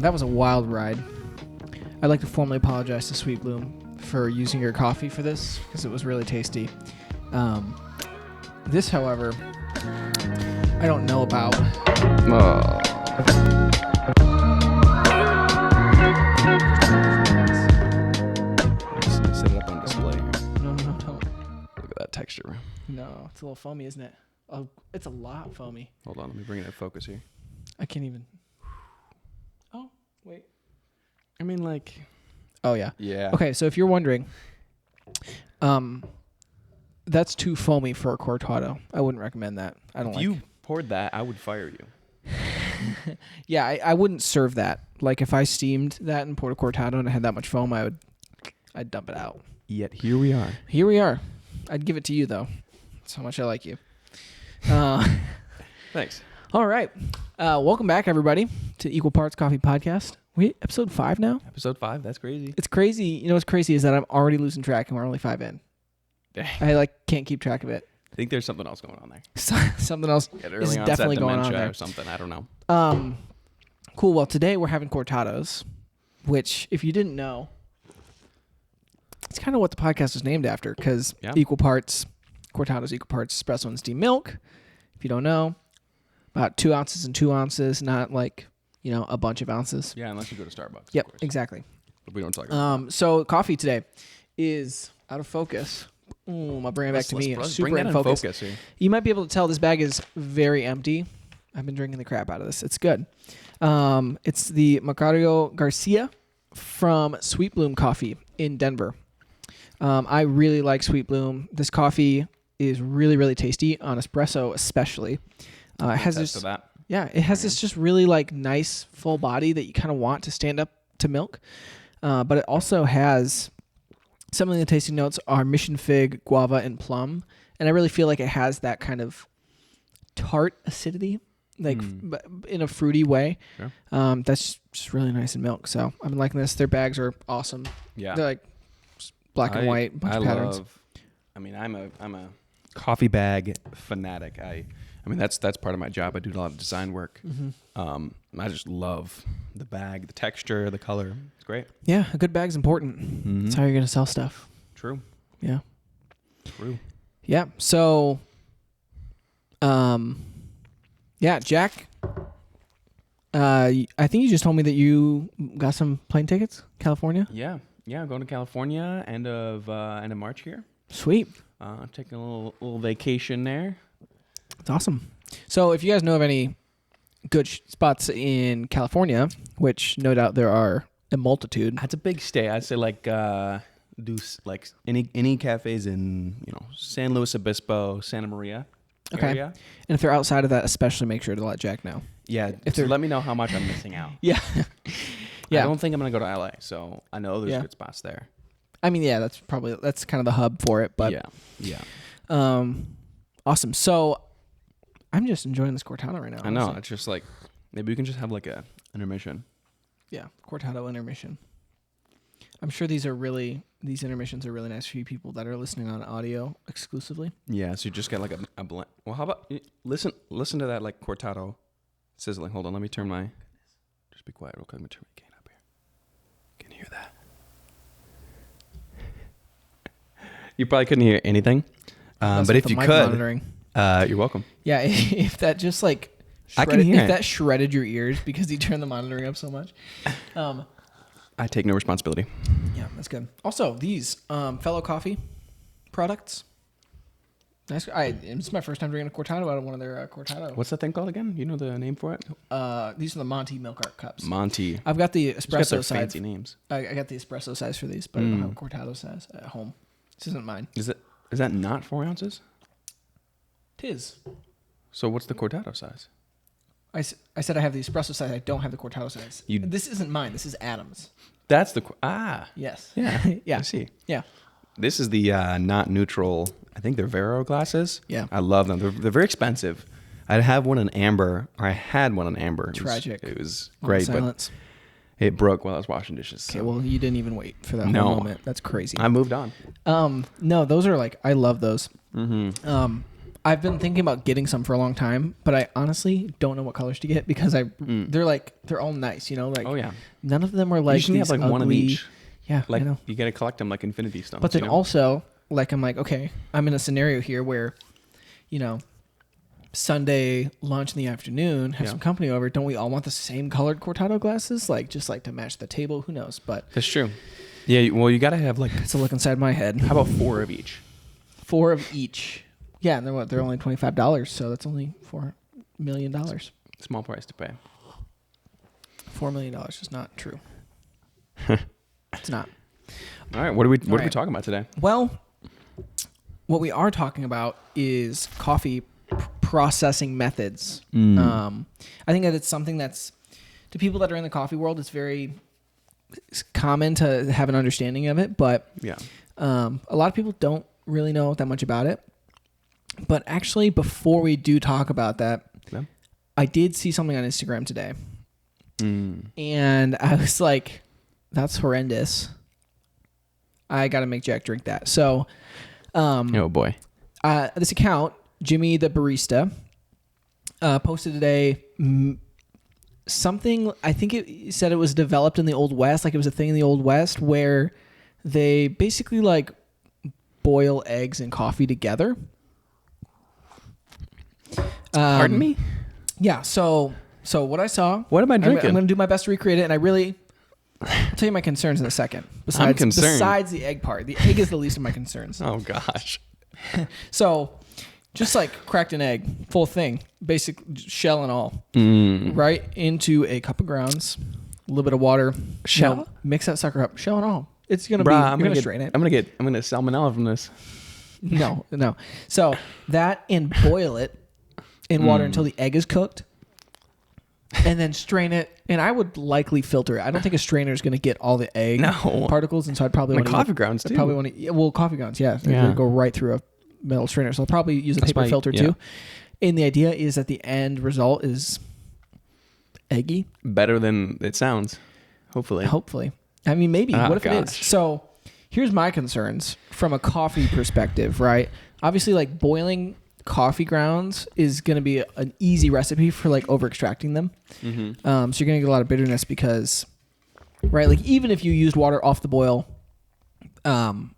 That was a wild ride. I'd like to formally apologize to Sweet Bloom for using your coffee for this because it was really tasty. This, however, I don't know about. Set it up on display here. No. Look at that texture. No, it's a little foamy, isn't it? Oh, it's a lot foamy. Hold on, let me bring it in focus here. I can't even. Oh, wait. I mean, like... Oh, yeah. Yeah. Okay, so if you're wondering, that's too foamy for a Cortado. I wouldn't recommend that. I don't If like. you poured that, I would fire you. Yeah, I wouldn't serve that. Like if I steamed that and poured a Cortado and it had that much foam, I'd dump it out. Yet here we are. Here we are. I'd give it to you though. That's how much I like you. Thanks. All right. Welcome back, everybody, to Equal Parts Coffee Podcast. We episode 5 now. Episode 5. That's crazy. It's crazy. You know what's crazy is that I'm already losing track and we're only 5 in. Dang. I can't keep track of it. I think there's something else going on there. Something else is definitely going on there. Or something. I don't know. Cool. Well, today we're having Cortados, which, if you didn't know, it's kind of what the podcast was named after because equal parts, Cortados equal parts espresso and steamed milk. If you don't know, about 2 ounces and 2 ounces, not like, a bunch of ounces. Yeah, unless you go to Starbucks. Yep, of course. exactly. But we don't talk about that. So coffee today is out of focus. I'll bring it back to me. Super in focus here. You might be able to tell this bag is very empty. I've been drinking the crap out of this. It's good. It's the Macario Garcia from Sweet Bloom Coffee in Denver. I really like Sweet Bloom. This coffee is really, really tasty on espresso, especially. It has this. It has this just really nice full body that you kind of want to stand up to milk, but it also has. Some of the tasting notes are mission fig, guava, and plum. And I really feel like it has that kind of tart acidity, in a fruity way. Sure. That's just really nice in milk. So I've been liking this. Their bags are awesome. Yeah. They're black and white, bunch of patterns. I'm a coffee bag fanatic. I mean, that's part of my job. I do a lot of design work. Mm-hmm. I just love the bag, the texture, the color. It's great. Yeah, a good bag's important. Mm-hmm. That's how you're going to sell stuff. True. Yeah. True. Yeah. So, Jack, I think you just told me that you got some plane tickets, California. Yeah. I'm going to California end of March here. Sweet. Taking a little vacation there. That's awesome. So if you guys know of any good spots in California, which no doubt there are a multitude. That's a big stay. I'd say do any cafes in San Luis Obispo, Santa Maria area. And if they're outside of that, especially make sure to let Jack know. Yeah. Let me know how much I'm missing out. Yeah. I don't think I'm gonna go to LA, so I know there's good spots there. I mean, yeah, that's kind of the hub for it. But yeah. Awesome. So I'm just enjoying this Cortado right now. I know. It's just maybe we can just have a intermission. Yeah, Cortado intermission. I'm sure these intermissions are really nice for you people that are listening on audio exclusively. Yeah, so you just get a blend. Well, how about listen to that Cortado sizzling. Hold on, let me turn my. Just be quiet real quick. Let me turn my gain up here. Can you hear that? You probably couldn't hear anything, but if you could, monitoring. You're welcome. Yeah, if that just I can hear if that shredded your ears because you turned the monitoring up so much. I take no responsibility. Yeah, that's good. Also, these fellow coffee products. Nice. It's my first time drinking a Cortado out of one of their Cortados. What's that thing called again? You know the name for it? These are the Monty Milk Art Cups. Monty. I've got the espresso size. Fancy names. I got the espresso size for these, but I don't have a Cortado size at home. This isn't mine. Is that not 4 ounces? Tis. So what's the Cortado size? I said I have the espresso size. I don't have the Cortado size. This isn't mine. This is Adam's. That's the Yes. Yeah. Yeah. I see. Yeah. This is the not neutral. I think they're Vero glasses. Yeah. I love them. They're very expensive. I had one in amber. Tragic. It was great, silence. But it broke while I was washing dishes. Okay, well, you didn't even wait for that whole moment. That's crazy. I moved on. No, those are I love those. Mm-hmm. I've been thinking about getting some for a long time, but I honestly don't know what colors to get because they're all nice, like Oh yeah. none of them are like You should have these like one of ugly- each. Yeah, Like I know. you gotta collect them like Infinity Stones. But then also, like, I'm like, okay, I'm in a scenario here where, Sunday lunch in the afternoon, have some company over. Don't we all want the same colored Cortado glasses? Like, just like to match the table? Who knows? But That's true. Yeah, well, you gotta have like. it's a look inside my head. How about 4 of each? 4 of each. Yeah, and they're only $25, so that's only $4 million. Small price to pay. $4 million is not true. It's not. All right, what are we talking about today? Well, what we are talking about is coffee processing methods. I think that it's something that's, to people that are in the coffee world, it's very common to have an understanding of it, but a lot of people don't really know that much about it. But actually, before we do talk about that, I did see something on Instagram today, and I was like, that's horrendous. I got to make Jack drink that. So, oh boy. This account, Jimmy the Barista, posted today something. I think it said it was developed in the Old West, like it was a thing in the Old West where they basically like boil eggs and coffee together. Pardon me? Yeah. So what I saw. What am I drinking? I'm going to do my best to recreate it, and I'll tell you my concerns in a second. I'm concerned. Besides the egg part. The egg is the least of my concerns. Oh, gosh. So, just like cracked an egg, full thing, basic shell and all, right into a cup of grounds, a little bit of water. Shell? Mix that sucker up. Shell and all. It's going to be, you're going to strain it. I'm going to salmonella from this. No. So, that and boil it in water until the egg is cooked. And then strain it, and I would likely filter it. I don't think a strainer is going to get all the egg particles, and so I'd probably want to coffee grounds too. Probably want to, coffee grounds, they're going to go right through a metal strainer. So I'll probably use a paper filter too. And the idea is that the end result is eggy, better than it sounds. Hopefully. I mean, maybe. What if it is? So here's my concerns from a coffee perspective, right? Obviously, like boiling coffee grounds is going to be an easy recipe for like over extracting them. So you're going to get a lot of bitterness because, right, like even if you used water off the boil to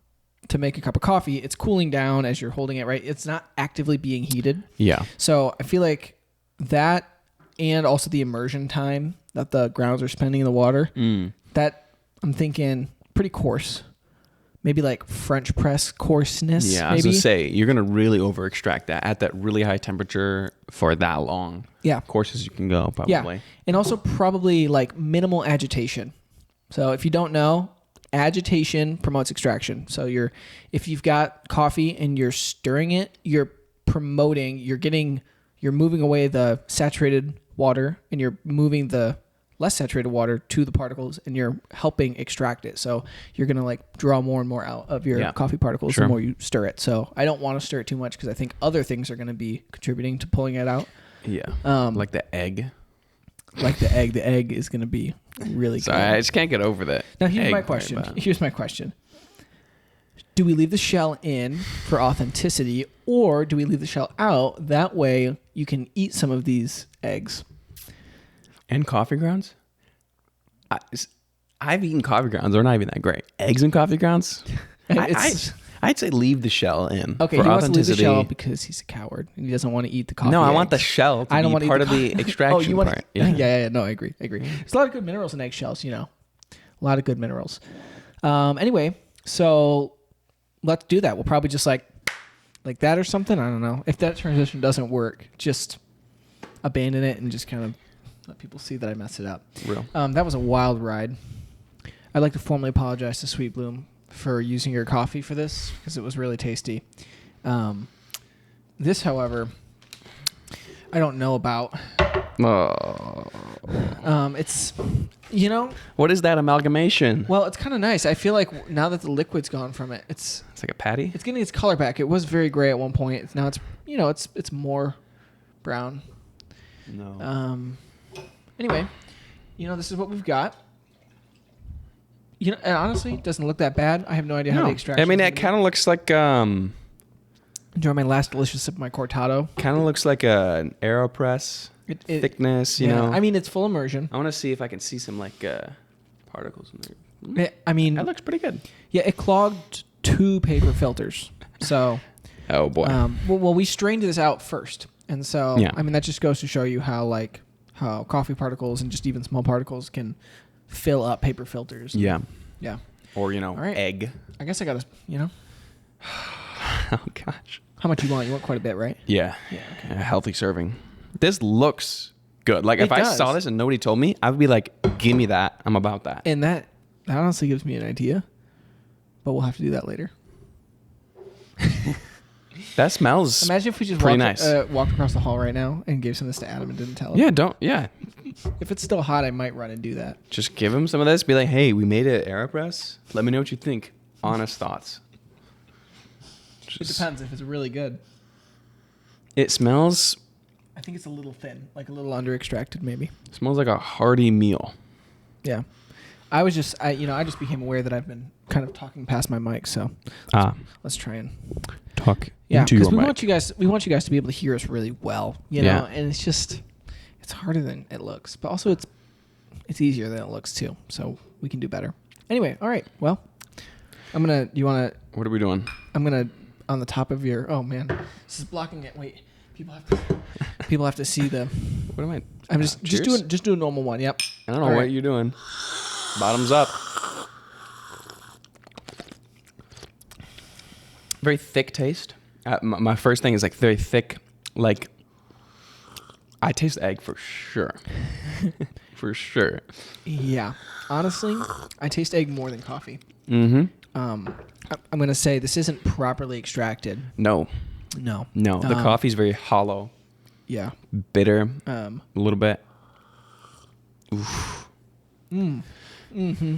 make a cup of coffee, it's cooling down as you're holding it, right? It's not actively being heated. Yeah. So I feel like that, and also the immersion time that the grounds are spending in the water, that I'm thinking pretty coarse. Maybe like French press coarseness. Yeah, I was going to say, you're going to really over extract that at that really high temperature for that long. Yeah. Coarse as you can go, probably. Yeah. And also probably like minimal agitation. So if you don't know, agitation promotes extraction. So if you've got coffee and you're stirring it, you're moving away the saturated water and you're moving the less saturated water to the particles, and you're helping extract it. So you're going to like draw more and more out of your coffee particles the more you stir it. So I don't want to stir it too much because I think other things are going to be contributing to pulling it out. Yeah. Like the egg. The egg is going to be really good. Sorry, I just can't get over that. Now here's my question. Do we leave the shell in for authenticity, or do we leave the shell out? That way you can eat some of these eggs. And coffee grounds? I've eaten coffee grounds. They're not even that great. Eggs and coffee grounds? I'd say leave the shell in. Okay, for he wants authenticity. to leave the shell because he's a coward and he doesn't want to eat the coffee. No, I eggs. want the shell to be part of the extraction part. Yeah. No, I agree. There's a lot of good minerals in eggshells, A lot of good minerals. Anyway, so let's do that. We'll probably just like that or something. I don't know. If that transition doesn't work, just abandon it and just kind of let people see that I messed it up. Real. That was a wild ride. I'd like to formally apologize to Sweet Bloom for using your coffee for this because it was really tasty. This, however, I don't know about. It's, What is that amalgamation? Well, it's kind of nice. I feel like now that the liquid's gone from it, it's like a patty. It's getting its color back. It was very gray at one point. Now it's, it's more brown. No. Anyway, this is what we've got. And honestly, it doesn't look that bad. I have no idea how the extraction. I mean, it kind of looks like Enjoy my last delicious sip of my Cortado. Kind of looks like an AeroPress thickness, you know. I mean, it's full immersion. I want to see if I can see some like particles in there. I mean, that looks pretty good. Yeah, it clogged 2 paper filters. So, oh boy. Well, we strained this out first, and so I mean that just goes to show you how coffee particles and just even small particles can fill up paper filters. Yeah. Yeah. Or right. egg. I guess I gotta Oh gosh. How much you want? You want quite a bit, right? Yeah. Okay. A healthy serving. This looks good. Like, if I saw this and nobody told me, I would be like, give me that. I'm about that. And that honestly gives me an idea, but we'll have to do that later. That smells Imagine if we just walked across the hall right now and gave some of this to Adam and didn't tell him. Yeah. If it's still hot, I might run and do that. Just give him some of this. Be like, hey, we made it AeroPress. Let me know what you think. Honest thoughts. It depends if it's really good. It smells... I think it's a little thin, like a little under extracted maybe. Smells like a hearty meal. Yeah. I just became aware that I've been kind of talking past my mic, so let's try and talk into your mic. We want you guys to be able to hear us really well, you know, and it's harder than it looks, but also it's easier than it looks too, so we can do better. Anyway, all right. Well, what are we doing? I'm going to on the top of your, oh man, this is blocking it. Wait, people have to see the. What am I? I'm just do a normal one. Yep. I don't know what you're doing. Bottoms up. Very thick taste. My first thing is like very thick. Like, I taste egg for sure. For sure. Yeah. Honestly, I taste egg more than coffee. Mm-hmm. I'm going to say this isn't properly extracted. No. The coffee's very hollow. Yeah. Bitter. A little bit. Oof. Mm-hmm.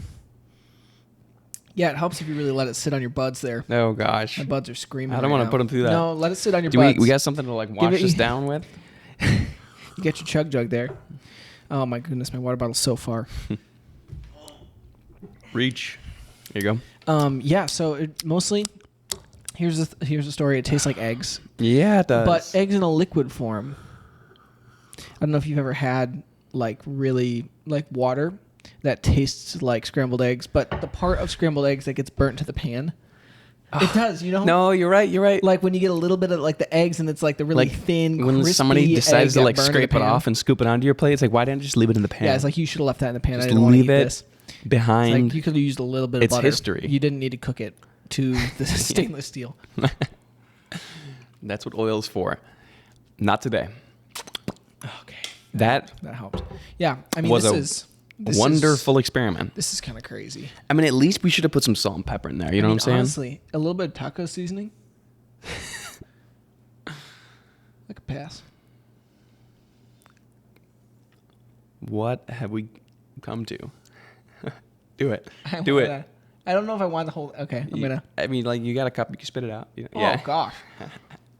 Yeah, it helps if you really let it sit on your buds there. Oh, gosh. My buds are screaming. I don't want to put them through that. No, let it sit on your buds. We got something to like wash this down with? You get your chug jug there. Oh, my goodness. My water bottle's so far. Reach. Here you go. Yeah, so mostly, here's the story. It tastes like eggs. Yeah, it does. But eggs in a liquid form. I don't know if you've ever had like really like water that tastes like scrambled eggs, but the part of scrambled eggs that gets burnt to the pan, it does, you know? No, you're right. Like when you get a little bit of like the eggs and it's like the really thin, when crispy somebody decides to like scrape it pan. off and scoop it onto your plate, it's like, why didn't you just leave it in the pan? Yeah, it's like you should have left that in the pan. Just I didn't want to eat leave this. Behind. It's like you could have used a little bit of butter. It's history. You didn't need to cook it to the stainless steel. That's what oil's for. Not today. Okay. That helped. Yeah, I mean, was this is wonderful experiment. This is kind of crazy. I mean, at least we should have put some salt and pepper in there. You know what I'm saying? Honestly, a little bit of taco seasoning. Like a pass. What have we come to? Do it. I don't know if I want the whole. Okay, I mean, like, you got a cup, you can spit it out. Oh gosh.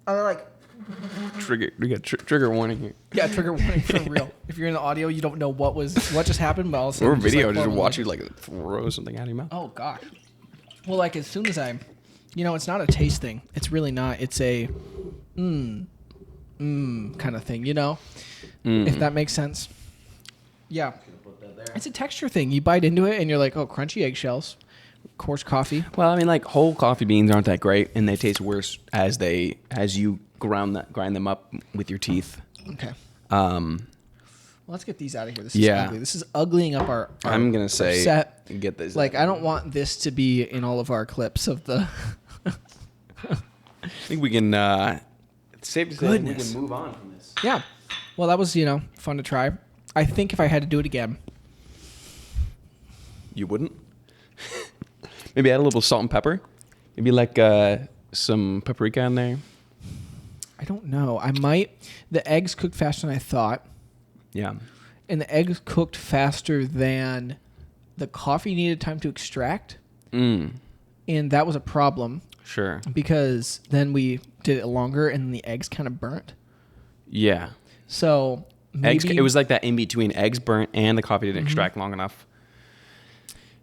I like. Trigger. We got trigger warning here. Yeah, trigger warning for real. If you're in the audio, you don't know what just happened, but also or video, just watch you like throw something out of your mouth. Oh gosh. Well, like as soon as it's not a taste thing. It's really not. It's a kind of thing. You know, if that makes sense. Yeah. It's a texture thing. You bite into it and you're like, oh, crunchy eggshells, coarse coffee. Well, I mean, like, whole coffee beans aren't that great, and they taste worse as you grind them up with your teeth. Okay. Let's get these out of here. This is ugly. This is uglying up our I'm gonna say set. Get this. Like, I don't want this to be in all of our clips of the. I think we can. It's safe to say we can move on from this. Yeah. Well, that was fun to try. I think if I had to do it again. You wouldn't? Maybe add a little salt and pepper? Maybe like some paprika in there? I don't know. I might. The eggs cooked faster than I thought. Yeah. And the eggs cooked faster than the coffee needed time to extract. And that was a problem. Sure. Because then we did it longer and the eggs kind of burnt. Yeah. So maybe... It was like that in between. Eggs burnt and the coffee didn't extract long enough.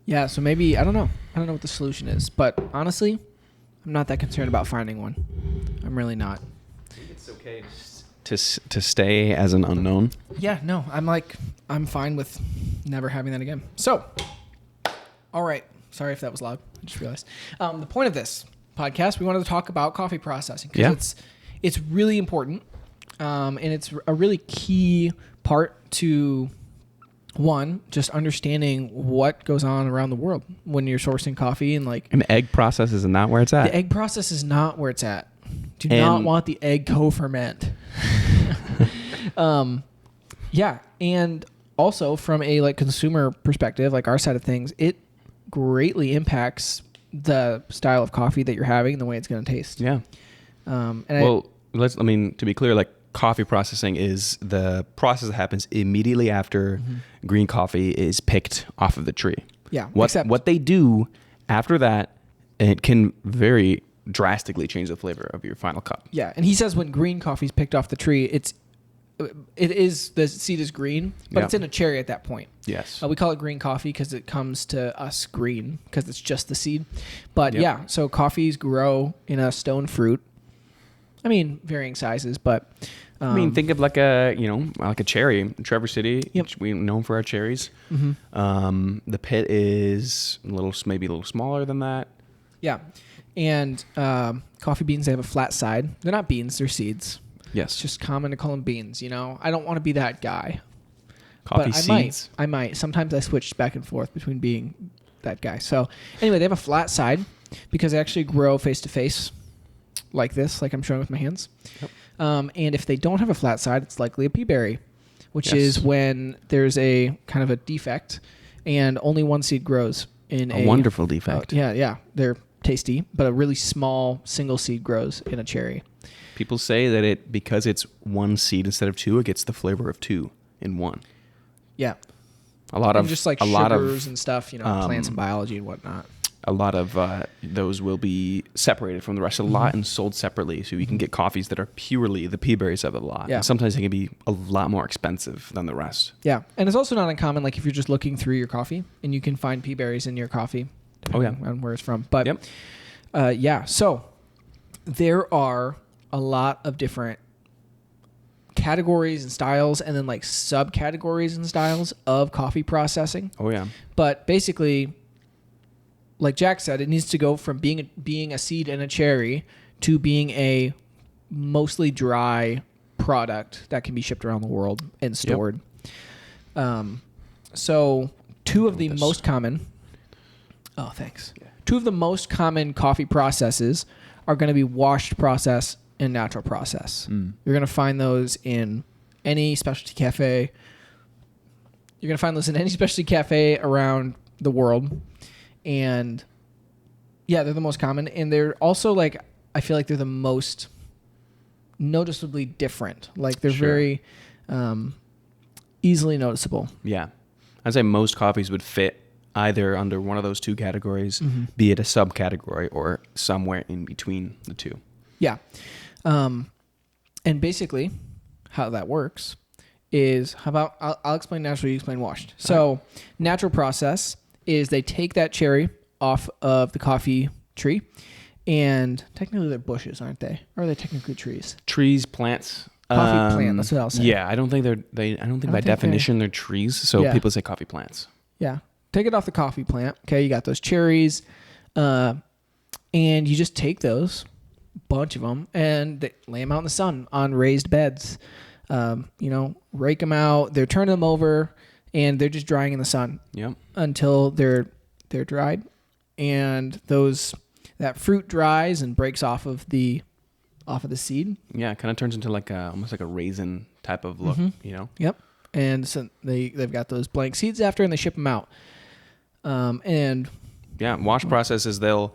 Yeah, so maybe, I don't know. I don't know what the solution is. But honestly, I'm not that concerned about finding one. I'm really not. I think it's okay to stay as an unknown. Yeah, no, I'm fine with never having that again. So, all right. Sorry if that was loud. I just realized. The point of this podcast, we wanted to talk about coffee processing because it's really important, and it's a really key part to just understanding what goes on around the world when you're sourcing coffee and like. An egg process is not where it's at. The egg process is not where it's at. Do not want the egg co-ferment. Yeah, and also from a like consumer perspective, like our side of things, it greatly impacts the style of coffee that you're having and the way it's going to taste. Yeah. To be clear, like coffee processing is the process that happens immediately after green coffee is picked off of the tree. Yeah. What they do after that, it can very drastically change the flavor of your final cup. Yeah, and he says when green coffee is picked off the tree, the seed is green, but it's in a cherry at that point. Yes. We call it green coffee because it comes to us green because it's just the seed. But so coffees grow in a stone fruit. I mean, varying sizes, but think of like a cherry in Traverse City. Yep. We're known for our cherries. The pit is maybe a little smaller than that. Yeah. And coffee beans, they have a flat side. They're not beans, they're seeds. Yes. It's just common to call them beans, I don't want to be that guy. Coffee but seeds. I might. Sometimes I switch back and forth between being that guy. So anyway, they have a flat side because they actually grow face to face like this, like I'm showing with my hands. Yep. And if they don't have a flat side, it's likely a pea berry, which is when there's a kind of a defect and only one seed grows in a wonderful defect. Yeah. They're tasty, but a really small single seed grows in a cherry. People say that because it's one seed instead of two, it gets the flavor of two in one. Yeah. Just like sugars and stuff, plants and biology and whatnot. A lot of those will be separated from the rest of the lot and sold separately. So you can get coffees that are purely the pea berries of the lot. Yeah. And sometimes they can be a lot more expensive than the rest. Yeah. And it's also not uncommon, like if you're just looking through your coffee and you can find pea berries in your coffee. On where it's from. But so there are a lot of different categories and styles and then like subcategories and styles of coffee processing. Oh yeah. But basically, like Jack said, it needs to go from being a seed and a cherry to being a mostly dry product that can be shipped around the world and stored. So two of the most common coffee processes are going to be washed process and natural process. You're going to find those in any specialty cafe. You're going to find those in any specialty cafe around the world. And they're the most common. And they're also I feel like they're the most noticeably different. Like they're very easily noticeable. Yeah. I'd say most coffees would fit either under one of those two categories, be it a subcategory or somewhere in between the two. Yeah. And basically how that works is I'll explain natural, you explain washed. So natural process is they take that cherry off of the coffee tree, and technically they're bushes, aren't they? Or are they technically trees? Trees, plants. Coffee plant, that's what I'll say. Yeah, I don't think by definition they're trees, so people say coffee plants. Yeah. Take it off the coffee plant. Okay, you got those cherries, and you just take those, bunch of them, and lay them out in the sun on raised beds. Rake them out. They're turning them over, and they're just drying in the sun. Yep. Until they're dried, and that fruit dries and breaks off of the seed. Yeah, it kind of turns into almost like a raisin type of look. Yep. And so they've got those blank seeds after, and they ship them out. Wash process is they'll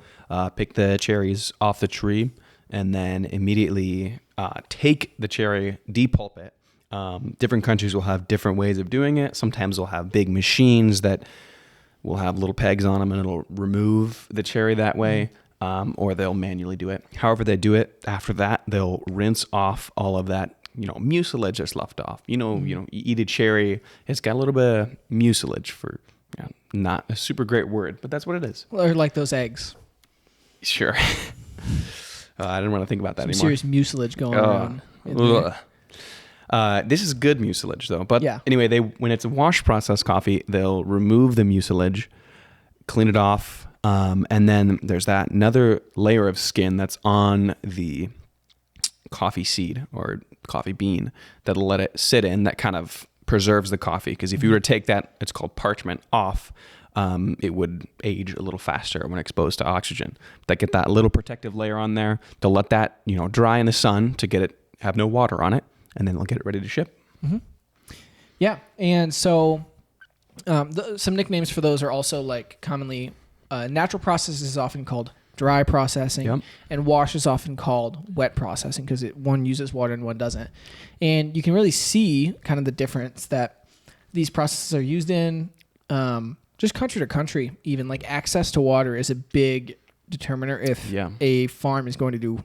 pick the cherries off the tree and then immediately take the cherry, depulp it. Different countries will have different ways of doing it. Sometimes they'll have big machines that will have little pegs on them and it'll remove the cherry that way, or they'll manually do it. However they do it, after that, they'll rinse off all of that mucilage that's left off. You eat a cherry, it's got a little bit of mucilage for not a super great word, but that's what it is. Or like those eggs. Sure. I didn't want to think about that Some anymore. serious mucilage going around. in there. This is good mucilage though. But Yeah. anyway, when it's a wash process coffee, they'll remove the mucilage, clean it off, and then there's that another layer of skin that's on the coffee seed or coffee bean that'll let it sit in, that kind of preserves the coffee. Because if you were to take that, it's called parchment, off, it would age a little faster when exposed to oxygen. They get that little protective layer on there. They'll let that dry in the sun to get it have no water on it, and then they'll get it ready to ship. Mm-hmm. Yeah, and so some nicknames for those are also like commonly natural process is often called dry processing, Yep. and wash is often called wet processing because one uses water and one doesn't. And you can really see kind of the difference that these processes are used in. Just country to country, even like access to water is a big determiner if a farm is going to do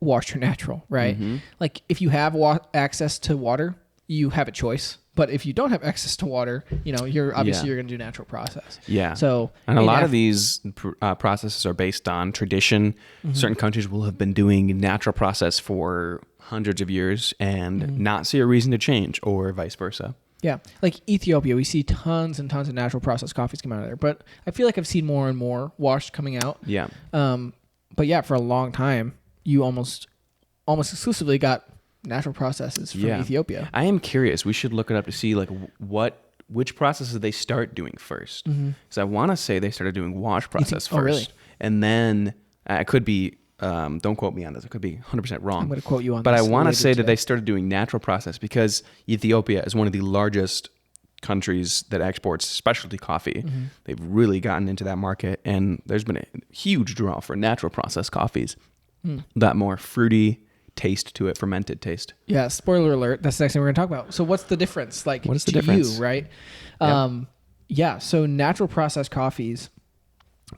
washed or natural, right? Mm-hmm. Like if you have access to water, you have a choice. But if you don't have access to water, you're obviously you're going to do natural process. Yeah. So and a lot of these processes are based on tradition. Mm-hmm. Certain countries will have been doing natural process for hundreds of years and not see a reason to change, or vice versa. Yeah. Like Ethiopia, we see tons and tons of natural processed coffees come out of there. But I feel like I've seen more and more washed coming out. Yeah. But yeah, for a long time, you almost exclusively got natural processes from Ethiopia. I am curious. We should look it up to see like which processes they start doing first. Because I want to say they started doing wash process first. Oh, really? And then I could be, don't quote me on this, I could be 100% wrong. I'm going to quote you on but this. But I want to say today. that they started doing natural process because Ethiopia is one of the largest countries that exports specialty coffee. They've really gotten into that market, and there's been a huge draw for natural process coffees. That more fruity taste to it, fermented taste. Yeah, spoiler alert. That's the next thing we're going to talk about. So what's the difference? Like, what is the to difference? You, right? So natural processed coffees,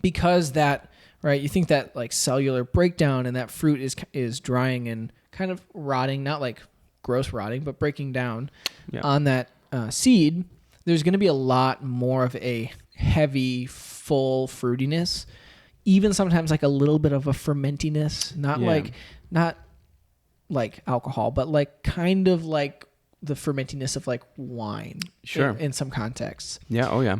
because that, right, you think that like cellular breakdown and that fruit is drying and kind of rotting, not like gross rotting, but breaking down on that seed, there's going to be a lot more of a heavy, full fruitiness, even sometimes like a little bit of a fermentiness, not like alcohol, but like kind of like the fermentiness of like wine. Sure. In some contexts. Yeah. Oh yeah.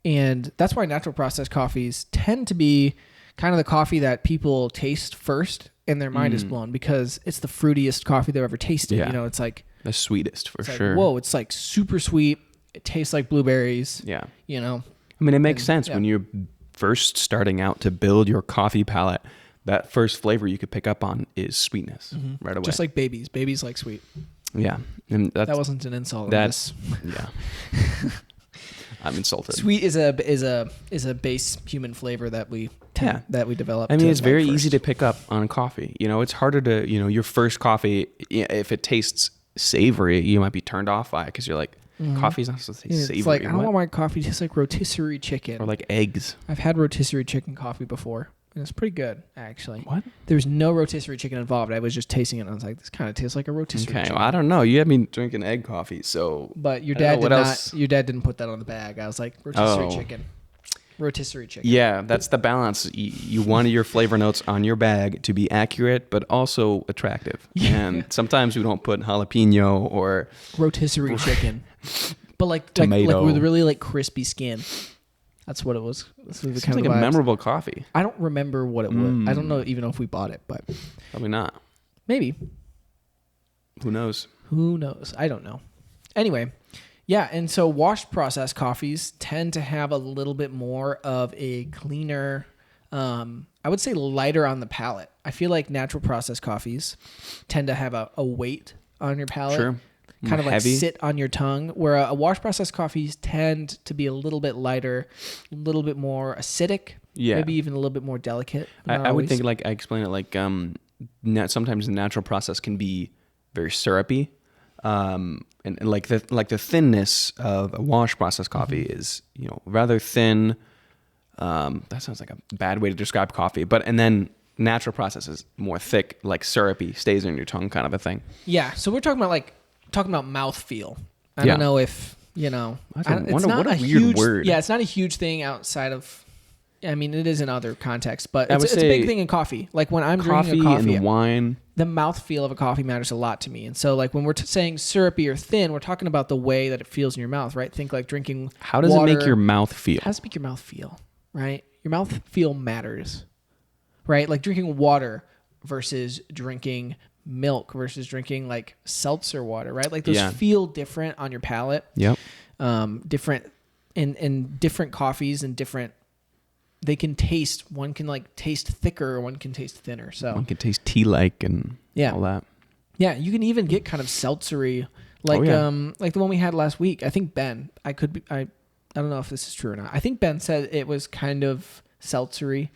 And that's why natural processed coffees tend to be kind of the coffee that people taste first and their mind is blown because it's the fruitiest coffee they've ever tasted. Yeah. It's like the sweetest for sure. Like, whoa, it's like super sweet. It tastes like blueberries. Yeah. I mean, it makes sense when you're first starting out to build your coffee palate. That first flavor you could pick up on is sweetness right away. Just like babies. Babies like sweet. Yeah. And that wasn't an insult. Yeah. I'm insulted. Sweet is a base human flavor that we develop. I mean, it's very easy to pick up on coffee. It's harder to, your first coffee, if it tastes savory, you might be turned off by it because you're like, coffee's not supposed to taste savory. It's like, I don't want my coffee to taste like rotisserie chicken. Or like eggs. I've had rotisserie chicken coffee before. And it's pretty good, actually. What? There's no rotisserie chicken involved. I was just tasting it, and I was like, "This kind of tastes like a rotisserie chicken." Well, I don't know. You had me drinking egg coffee, so. But your dad did not. Your dad didn't put that on the bag. I was like, rotisserie chicken. Rotisserie chicken. Yeah, that's the balance. You wanted your flavor notes on your bag to be accurate, but also attractive. And sometimes we don't put jalapeno or rotisserie chicken, but like tomato, like with really like crispy skin. That's what it was. This was kind of like a memorable coffee. I don't remember what it was. I don't know even know if we bought it, but probably not. Maybe. Who knows? I don't know. Anyway, yeah, and so washed processed coffees tend to have a little bit more of a cleaner, I would say lighter on the palate. I feel like natural processed coffees tend to have a weight on your palate. Sure. Kind of like heavy. sit on your tongue, where a wash processed coffees tend to be a little bit lighter, a little bit more acidic, maybe even a little bit more delicate. I would think I explain it like sometimes the natural process can be very syrupy, and like the thinness of a wash processed coffee is rather thin. That sounds like a bad way to describe coffee, and then natural process is more thick, like syrupy, stays in your tongue kind of a thing. Yeah, so we're talking about mouthfeel. I don't know if, it's not a weird word. Yeah, it's not a huge thing outside of I mean, it is in other contexts, but I would it's a say big thing in coffee. Like when I'm drinking a coffee coffee, and wine. the mouthfeel of a coffee matters a lot to me. And so like when we're saying syrupy or thin, we're talking about the way that it feels in your mouth, right? Think like drinking How does water. it make your mouth feel? How does it make your mouth feel, right? Your mouth feel matters, right? Like drinking water versus drinking milk versus drinking like seltzer water, right? Like those feel different on your palate. Yep. Different in different coffees and different, they can taste, one can like taste thicker, one can taste thinner. So one can taste tea-like and all that. Yeah, you can even get kind of seltzery, like like the one we had last week. I think Ben, I don't know if this is true or not. I think Ben said it was kind of seltzery.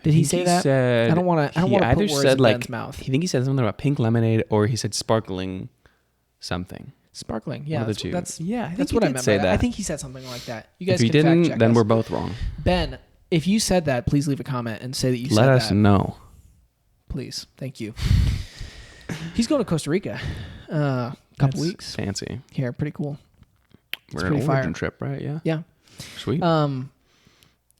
Did he say that? Said, I don't want to put words in Ben's mouth. I think he said something about pink lemonade, or he said sparkling something. Sparkling, yeah. One of the two. That's what what I meant by that. I think he said something like that. You guys if he can didn't, fact check then us. we're both wrong. Ben, if you said that, please leave a comment and say that you said that. Let us know. Please. Thank you. He's going to Costa Rica. Couple weeks. Fancy. Here, pretty cool. We're on an origin trip, right? Yeah. Yeah. Sweet.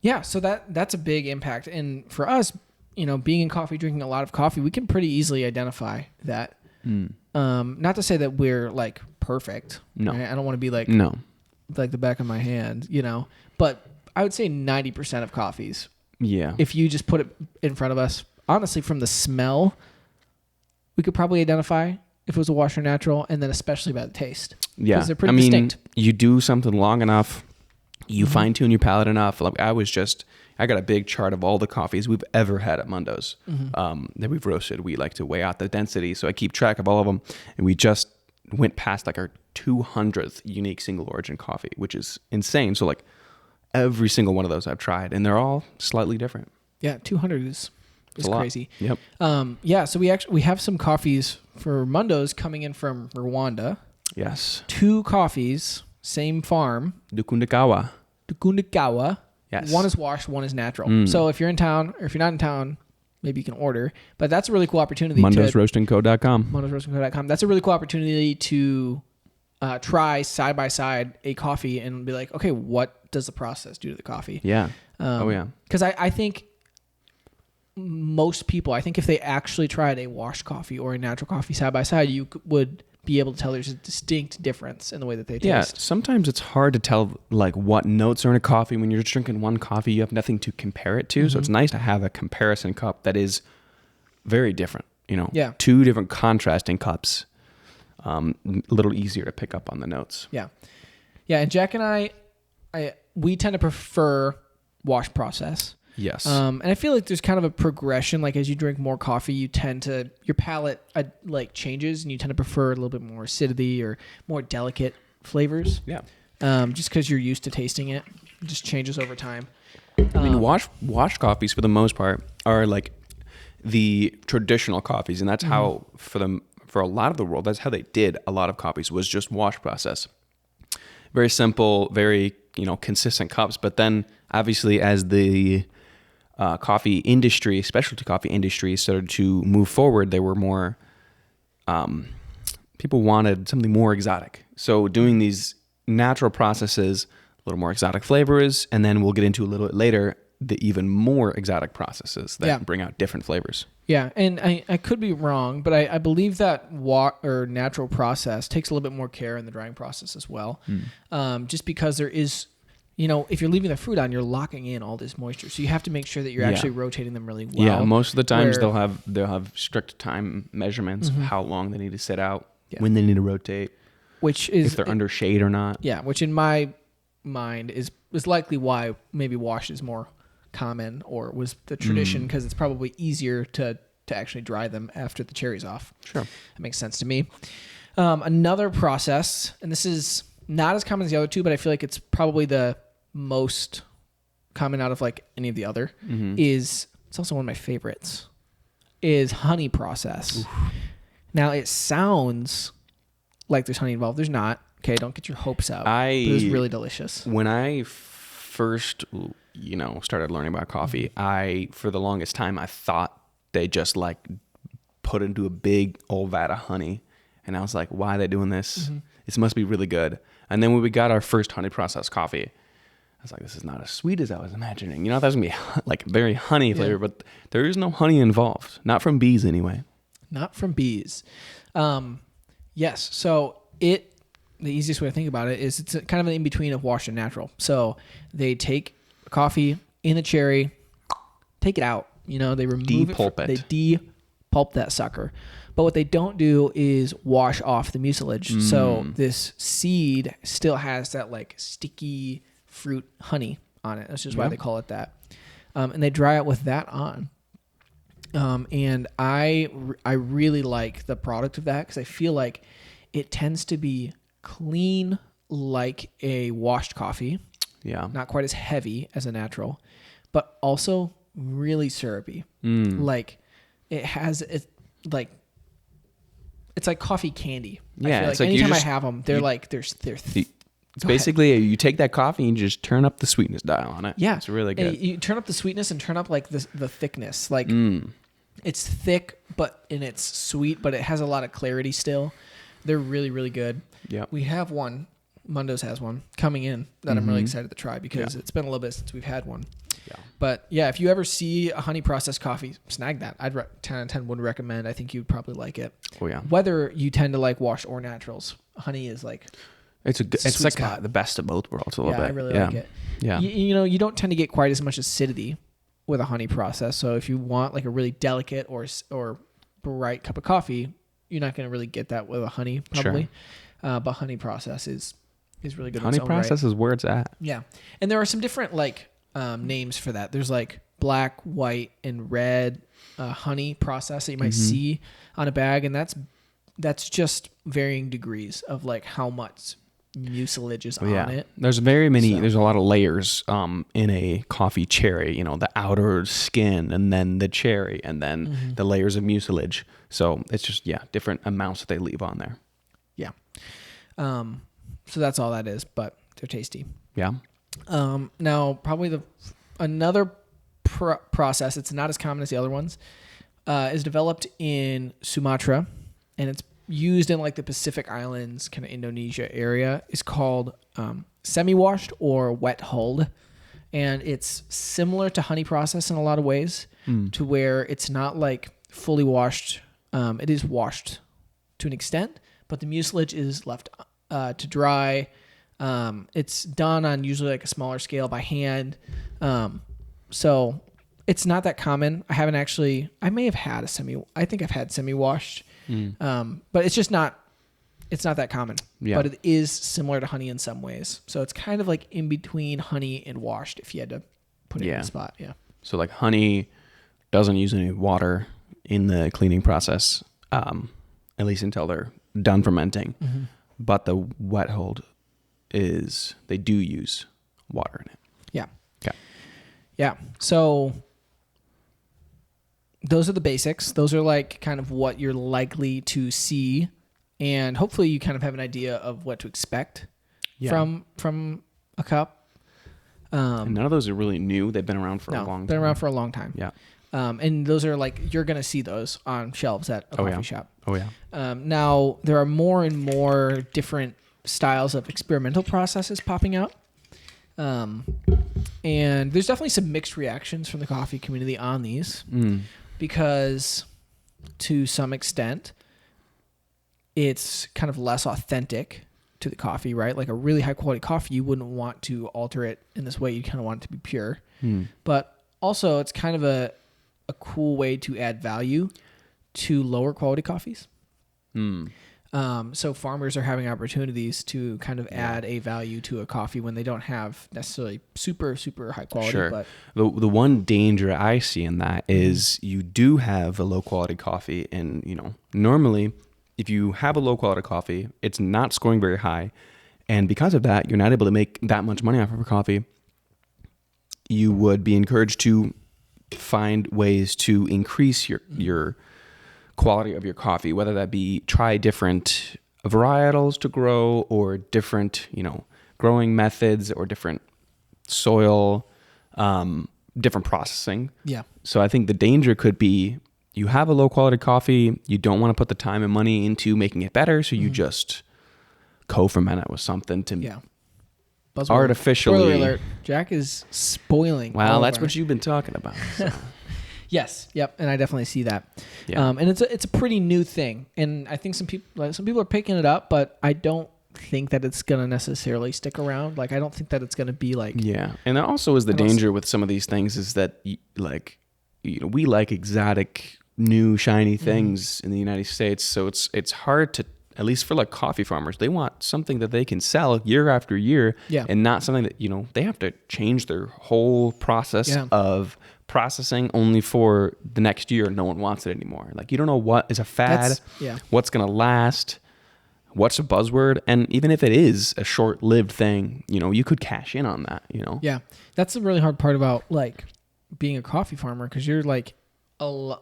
Yeah, so that's a big impact. And for us, being in coffee, drinking a lot of coffee, we can pretty easily identify that. Not to say that we're like perfect. No. Right? I don't want to be like like the back of my hand, but I would say 90% of coffees. Yeah. If you just put it in front of us, honestly, from the smell, we could probably identify if it was a wash or natural, and then especially by the taste. Yeah. Because they're pretty distinct. You do something long enough, you fine tune your palate enough. Like I got a big chart of all the coffees we've ever had at Mundo's that we've roasted. We like to weigh out the density, so I keep track of all of them. And we just went past like our 200th unique single origin coffee, which is insane. So like every single one of those I've tried, and they're all slightly different. Yeah, 200 is crazy. Yep. So we have some coffees for Mundo's coming in from Rwanda. Yes. 2 coffees, same farm. Dukundakawa. Yes. One is washed, one is natural. So if you're in town, or if you're not in town, maybe you can order. But that's a really cool opportunity. MundosRoastingCo.com. MundosRoastingCo.com. That's a really cool opportunity to try side by side a coffee and be like, okay, what does the process do to the coffee? Yeah. Yeah. Because I think most people, if they actually tried a washed coffee or a natural coffee side by side, you would be able to tell there's a distinct difference in the way that they taste. Yeah, sometimes it's hard to tell like what notes are in a coffee when you're just drinking one coffee. You have nothing to compare it to, so it's nice to have a comparison cup that is very different. 2 different contrasting cups, a little easier to pick up on the notes. Yeah, and Jack and I we tend to prefer wash process. Yes. And I feel like there's kind of a progression. Like as you drink more coffee, your palate like changes, and you tend to prefer a little bit more acidity or more delicate flavors. Yeah. Just because you're used to tasting it, it just changes over time. I mean, wash coffees for the most part are like the traditional coffees, and that's how for a lot of the world, that's how they did a lot of coffees, was just wash process. Very simple, very consistent cups. But then obviously as the coffee industry, specialty coffee industry, started to move forward, there were more people wanted something more exotic. So doing these natural processes, a little more exotic flavors, and then we'll get into a little bit later the even more exotic processes that bring out different flavors. Yeah, and I could be wrong, but I believe that natural process takes a little bit more care in the drying process as well. Just because there is, if you're leaving the fruit on, you're locking in all this moisture. So you have to make sure that you're actually rotating them really well. Yeah, most of the times they'll have strict time measurements of how long they need to sit out, when they need to rotate, which is if they're under shade or not. Yeah, which in my mind is likely why maybe wash is more common, or was the tradition, because it's probably easier to actually dry them after the cherry's off. Sure. That makes sense to me. Another process, and this is not as common as the other 2, but I feel like it's probably the most common out of like any of the other, it's also one of my favorites, is honey process. Oof. Now it sounds like there's honey involved. There's not. Okay, don't get your hopes up. But it was really delicious. When I first started learning about coffee, for the longest time I thought they just like put into a big old vat of honey, and I was like, why are they doing this? This must be really good. And then when we got our first honey processed coffee, I was like, this is not as sweet as I was imagining. You know, that's going to be like very honey flavor, but there is no honey involved. Not from bees anyway. Not from bees. Yes. So the easiest way to think about it is it's kind of an in-between of washed and natural. So they take coffee in the cherry, take it out. You know, they remove Depulp it. They depulp that sucker. But what they don't do is wash off the mucilage. So this seed still has that like sticky fruit honey on it. That's just why they call it that. And they dry it with that on. And I really like the product of that because I feel like it tends to be clean like a washed coffee. Yeah. Not quite as heavy as a natural, but also really syrupy. Like it's like coffee candy. Yeah. I feel It's like like anytime I have them, they're it's basically you take that coffee and you just turn up the sweetness dial on it. Yeah. It's really good. You turn up the sweetness and turn up like the thickness. Like it's thick, and it's sweet, but it has a lot of clarity still. They're really, really good. Yeah. We have one. Mundo's has one coming in that I'm really excited to try because it's been a little bit since we've had one. Yeah. But yeah, if you ever see a honey processed coffee, snag that. 10 out of 10 would recommend. I think you'd probably like it. Oh yeah. Whether you tend to like washed or naturals, honey is like It's sweet like spot. the best of both worlds a little bit. I really like it. Yeah. You know, you don't tend to get quite as much acidity with a honey process. So if you want like a really delicate or bright cup of coffee, you're not going to really get that with a honey probably. Sure. But honey process is really good. Honey process is where it's at. Yeah. And there are some different like names for that. There's like black, white, and red honey process that you might see on a bag. And that's just varying degrees of like how much mucilage is on it. There's there's a lot of layers in a coffee cherry, you know, the outer skin and then the cherry and then the layers of mucilage. So it's just, different amounts that they leave on there. Yeah. So that's all that is, but they're tasty. Yeah. Now probably another process, it's not as common as the other ones, is developed in Sumatra and it's used in like the Pacific Islands, kind of Indonesia area, is called semi-washed or wet hulled. And it's similar to honey process in a lot of ways to where it's not like fully washed. It is washed to an extent, but the mucilage is left to dry. It's done on usually like a smaller scale by hand. So it's not that common. I may have had I think I've had semi-washed. But it's just not that common, but it is similar to honey in some ways. So it's kind of like in between honey and washed if you had to put it in the spot. Yeah. So like honey doesn't use any water in the cleaning process, at least until they're done fermenting. But the wet hold they do use water in it. Yeah. Okay. Yeah. So those are the basics. Those are like kind of what you're likely to see. And hopefully you kind of have an idea of what to expect from a cup. And none of those are really new. They've been around for a long time. Been around for a long time. Yeah. And those are like, you're going to see those on shelves at a coffee shop. Oh, yeah. Now, there are more and more different styles of experimental processes popping out. And there's definitely some mixed reactions from the coffee community on these. Because to some extent, it's kind of less authentic to the coffee, right? Like a really high quality coffee, you wouldn't want to alter it in this way. You kind of want it to be pure. But also, it's kind of a cool way to add value to lower quality coffees. So farmers are having opportunities to kind of add a value to a coffee when they don't have necessarily super, super high quality. Sure. But the one danger I see in that is you do have a low quality coffee, and normally if you have a low quality coffee, it's not scoring very high, and because of that, you're not able to make that much money off of a coffee. You would be encouraged to find ways to increase your quality of your coffee, whether that be try different varietals to grow or different, growing methods or different soil, different processing. Yeah. So I think the danger could be you have a low quality coffee, you don't want to put the time and money into making it better, so you just co-ferment it with something to buzzword. Artificially. Spoiler alert. Jack is spoiling. Well, that's what you've been talking about. So. Yes. Yep. And I definitely see that. Yeah. And it's a pretty new thing. And I think some people are picking it up, but I don't think that it's going to necessarily stick around. Like, I don't think that it's going to be like... Yeah. And that also is the danger with some of these things is that, like, you know, we like exotic, new, shiny things in the United States. So it's hard to, at least for like coffee farmers, they want something that they can sell year after year and not something that, you know, they have to change their whole process of processing only for the next year. No one wants it anymore. Like, you don't know what is a fad, what's going to last, what's a buzzword. And even if it is a short-lived thing, you know, you could cash in on that, you know? Yeah. That's the really hard part about like being a coffee farmer. Cause you're like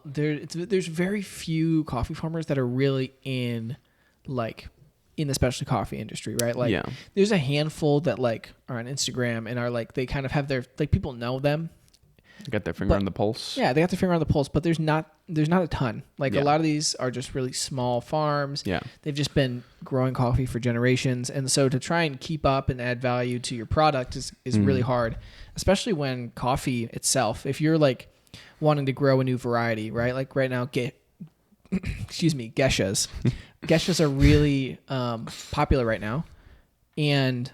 there's very few coffee farmers that are really in the specialty coffee industry, right? Like there's a handful that like are on Instagram and are like, they kind of have their, like, people know them. They got their finger on the pulse. Yeah, they got their finger on the pulse, but there's not a ton. Like a lot of these are just really small farms. Yeah. They've just been growing coffee for generations. And so to try and keep up and add value to your product is really hard, especially when coffee itself, if you're like wanting to grow a new variety, right? Like right now, geishas. Geishas are really popular right now. And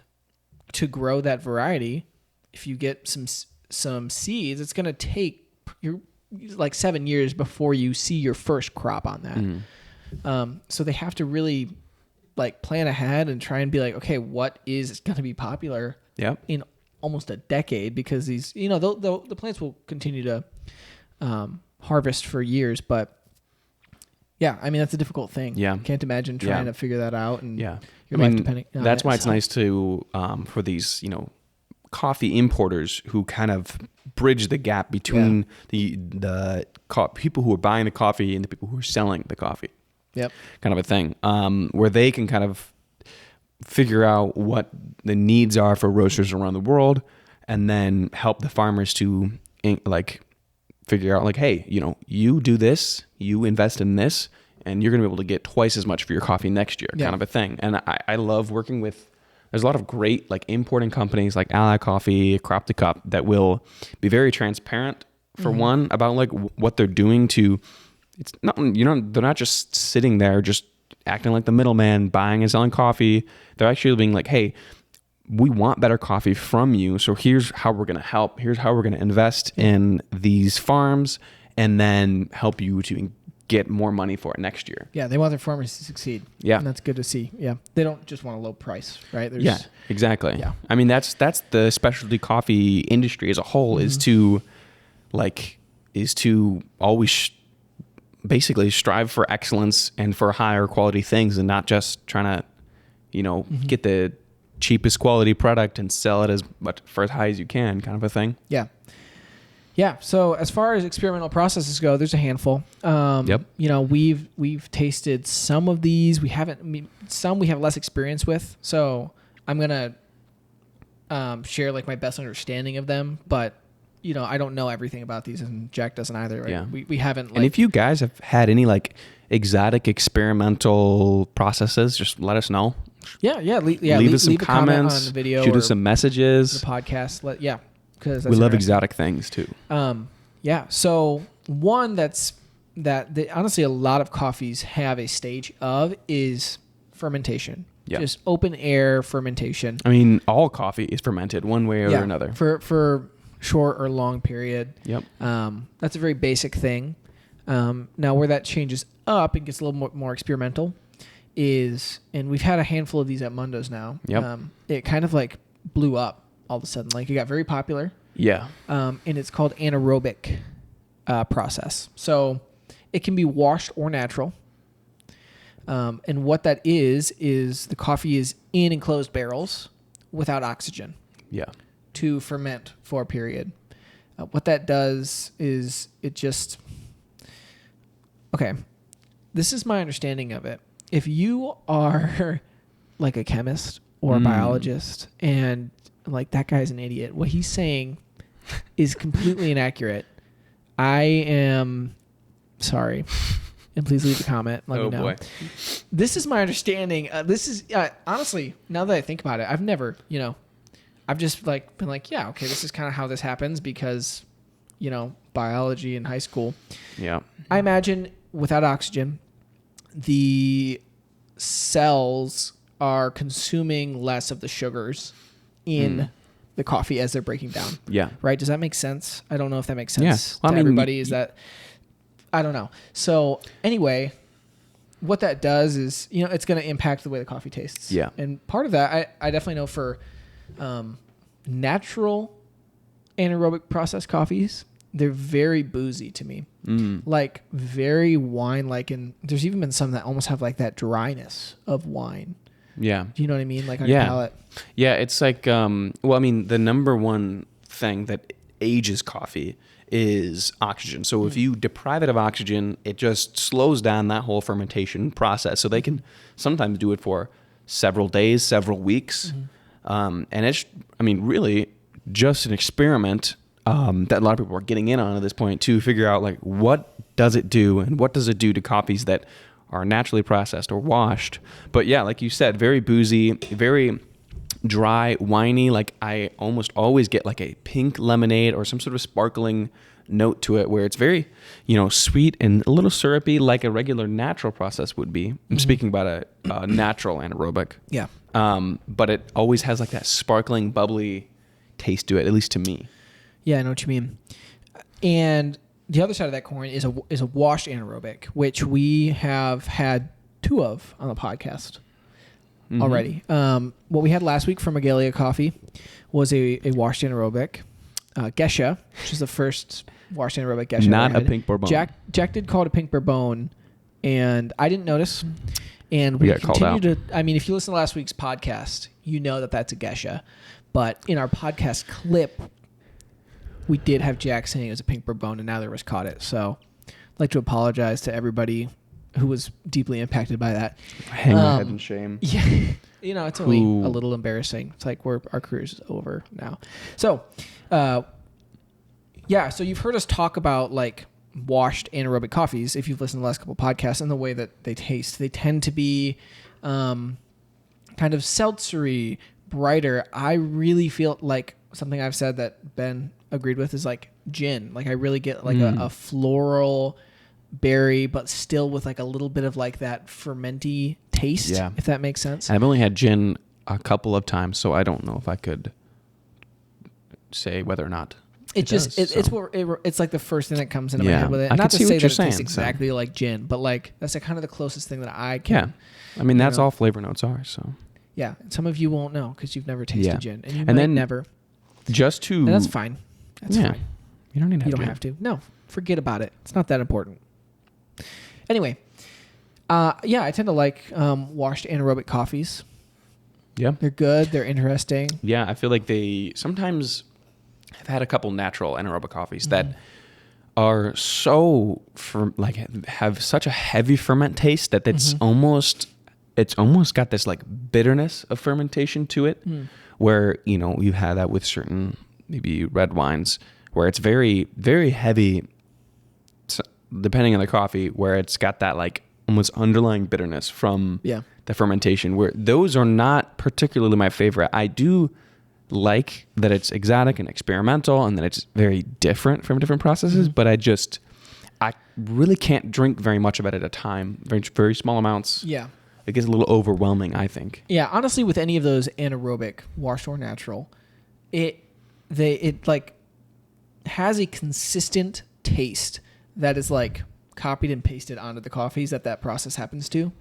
to grow that variety, if you get some seeds, it's going to take like 7 years before you see your first crop on that. So they have to really like plan ahead and try and be like, okay, what is going to be popular in almost a decade? Because these, you know, the plants will continue to harvest for years, but yeah, I mean, that's a difficult thing. Yeah. Can't imagine trying to figure that out. And your life depending on that's why it's nice to, for these, you know, coffee importers who kind of bridge the gap between the people who are buying the coffee and the people who are selling the coffee. Yep. Kind of a thing, where they can kind of figure out what the needs are for roasters around the world and then help the farmers to like figure out like, hey, you know, you do this, you invest in this, and you're going to be able to get twice as much for your coffee next year, kind of a thing. And I love working with, there's a lot of great like importing companies like Ally Coffee, Crop to Cup that will be very transparent for one about like what they're doing to, it's not, you know, they're not just sitting there just acting like the middleman buying and selling coffee. They're actually being like, hey, we want better coffee from you. So here's how we're going to help. Here's how we're going to invest in these farms and then help you to get more money for it next year. Yeah, they want their farmers to succeed. Yeah. And that's good to see. Yeah. They don't just want a low price, right? Yeah, exactly. Yeah. I mean, that's the specialty coffee industry as a whole is to always basically strive for excellence and for higher quality things and not just trying to, you know, get the cheapest quality product and sell it as high as you can, kind of a thing. Yeah. Yeah. So as far as experimental processes go, there's a handful. You know, we've tasted some of these. Some we have less experience with. So I'm gonna share like my best understanding of them, but you know, I don't know everything about these, and Jack doesn't either. Right? Yeah. We haven't. Like, and if you guys have had any like exotic experimental processes, just let us know. Yeah. Leave us some comments on the video, shoot us some messages. The podcast. Because we love exotic things too. Yeah. So one that honestly a lot of coffees have a stage of is fermentation. Yeah. Just open air fermentation. I mean, all coffee is fermented one way or another. For short or long period. Yep. That's a very basic thing. Now where that changes up and gets a little more experimental is, and we've had a handful of these at Mundo's now. Yep. It kind of like blew up all of a sudden. Like it got very popular. Yeah. And it's called anaerobic process. So it can be washed or natural. And what that is the coffee is in enclosed barrels without oxygen. Yeah. To ferment for a period. What that does is it just... Okay. This is my understanding of it. If you are like a chemist or a biologist and like that guy's an idiot, what he's saying is completely inaccurate, I am sorry. And please leave a comment. Let me know. Boy. This is my understanding. This is honestly, now that I think about it, I've never, I've just like been like, yeah, okay, this is kind of how this happens because, biology in high school. Yeah. I imagine without oxygen, the cells are consuming less of the sugars in the coffee as they're breaking down. Yeah. Right? Does that make sense? I don't know if that makes sense Well, to everybody. Is that, I don't know. So anyway, what that does is, it's going to impact the way the coffee tastes. Yeah. And part of that, I definitely know for natural anaerobic processed coffees, they're very boozy to me. Like very wine-like. And there's even been some that almost have like that dryness of wine. Yeah. Do you know what I mean? Like on your palate. Yeah. It's like, the number one thing that ages coffee is oxygen. So if you deprive it of oxygen, it just slows down that whole fermentation process. So they can sometimes do it for several days, several weeks. And it's, really just an experiment that a lot of people are getting in on at this point to figure out like what does it do and what does it do to coffees that are naturally processed or washed. But yeah, like you said, very boozy, very dry, winey. Like I almost always get like a pink lemonade or some sort of sparkling note to it where it's very, sweet and a little syrupy like a regular natural process would be. I'm speaking about a natural anaerobic. Yeah. But it always has like that sparkling, bubbly taste to it, at least to me. Yeah, I know what you mean. And the other side of that coin is a washed anaerobic, which we have had 2 of on the podcast already. What we had last week from Magalia Coffee was a washed anaerobic, Gesha, which is the first washed anaerobic Gesha. Not a pink bourbon. Jack did call it a pink bourbon, and I didn't notice. And we got called out. if you listen to last week's podcast, you know that that's a Gesha. But in our podcast clip, we did have Jack saying it was a pink bourbon, and neither of us caught it. So I'd like to apologize to everybody who was deeply impacted by that. Hang my head in shame. Yeah. It's only a little embarrassing. It's like our career is over now. So, so you've heard us talk about like washed anaerobic coffees if you've listened to the last couple podcasts and the way that they taste. They tend to be kind of seltzery, brighter. I really feel like something I've said that Ben agreed with is like gin. Like I really get like a floral berry, but still with like a little bit of like that fermenty taste, if that makes sense. I've only had gin a couple of times, so I don't know if I could say whether or not it's like the first thing that comes into my head with it. I Not to see say what that you're it saying, tastes exactly like gin, but like that's kind of the closest thing that I can. Yeah, that's all flavor notes are. So yeah, some of you won't know because you've never tasted gin, and you and might then never. Just to and that's fine. That's fine. You don't need to. You don't have to. No, forget about it. It's not that important. Anyway, I tend to like washed anaerobic coffees. Yeah, they're good. They're interesting. Yeah, I feel like they sometimes. I've had a couple natural anaerobic coffees that are so have such a heavy ferment taste that it's almost got this like bitterness of fermentation to it, where you have that with certain maybe red wines where it's very, very heavy, depending on the coffee, where it's got that like almost underlying bitterness from the fermentation. Where those are not particularly my favorite. I do like that it's exotic and experimental and that it's very different from different processes, but I really can't drink very much of it at a time. Very, very small amounts. Yeah. It gets a little overwhelming, I think. Yeah, honestly, with any of those anaerobic, washed or natural, it like has a consistent taste that is like copied and pasted onto the coffees that process happens to.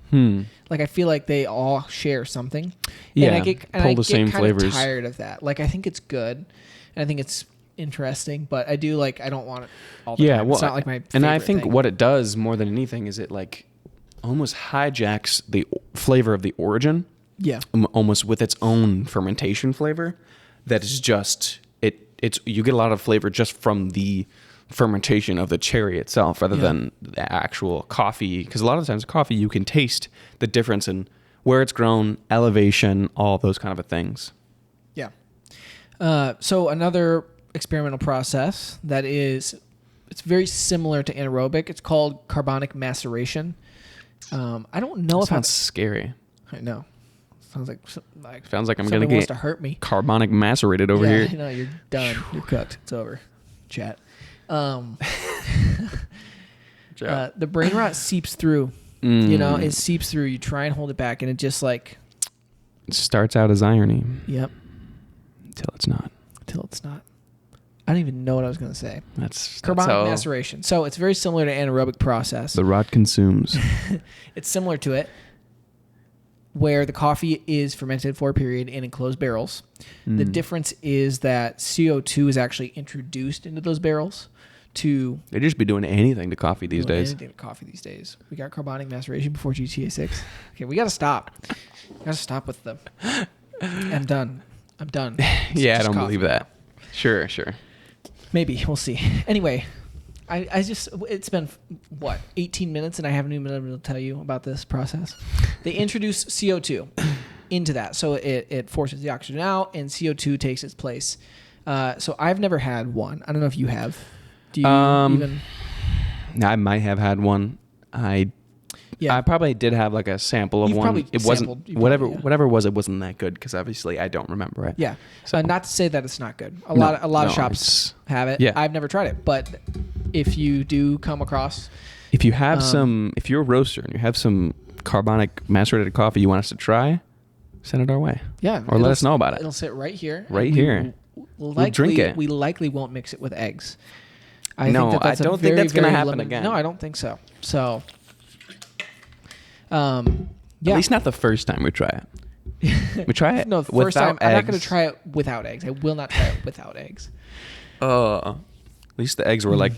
Like I feel like they all share something. Yeah, and I get same kind flavors. of tired of that. Like I think it's good, and I think it's interesting, but I don't want it all the time. Well, it's not like my favorite and I think thing. what it does more than anything is it like almost hijacks the flavor of the origin. Yeah. Almost with its own fermentation flavor. That is just it's you get a lot of flavor just from the fermentation of the cherry itself rather than the actual coffee, because a lot of times coffee you can taste the difference in where it's grown, elevation, all those kind of things. So another experimental process it's very similar to anaerobic. It's called carbonic maceration. I don't know That if sounds scary. I know. Sounds like I'm somebody gonna wants get to hurt me. carbonic macerated over here. No, you're done. You're cooked. It's over. Chat. The brain rot seeps through. You know, it seeps through. You try and hold it back, and it just like it starts out as irony. Yep. Until it's not. I don't even know what I was going to say. That's Carbonic maceration. So it's very similar to anaerobic process. The rot consumes. It's similar to it, where the coffee is fermented for a period in enclosed barrels. The difference is that CO2 is actually introduced into those barrels to... They just be doing anything to coffee these days. Anything to coffee these days. We got carbonic maceration before GTA 6. Okay, we got to stop. With them. I'm done. Yeah, I don't believe that. Sure. Maybe. We'll see. Anyway, it's been, 18 minutes and I haven't even been able to tell you about this process. They introduce CO2 into that. So it forces the oxygen out and CO2 takes its place. So I've never had one. I don't know if you have. Do you even? I might have had one. I probably did have like a sample of You've one. It wasn't whatever it was. It wasn't that good because obviously I don't remember it. Yeah, so, not to say that it's not good. A lot of shops have it. Yeah. I've never tried it, but if you do come across, if you have if you're a roaster and you have some carbonic macerated coffee you want us to try, send it our way. Yeah, or let us know about it. It'll sit right here. We'll drink it. We likely won't mix it with eggs. I don't think that's going to happen again. No, I don't think so. So, yeah. At least not the first time we try it. We try it no, the first time. I'm not going to try it without eggs. I will not try it without eggs. At least the eggs were like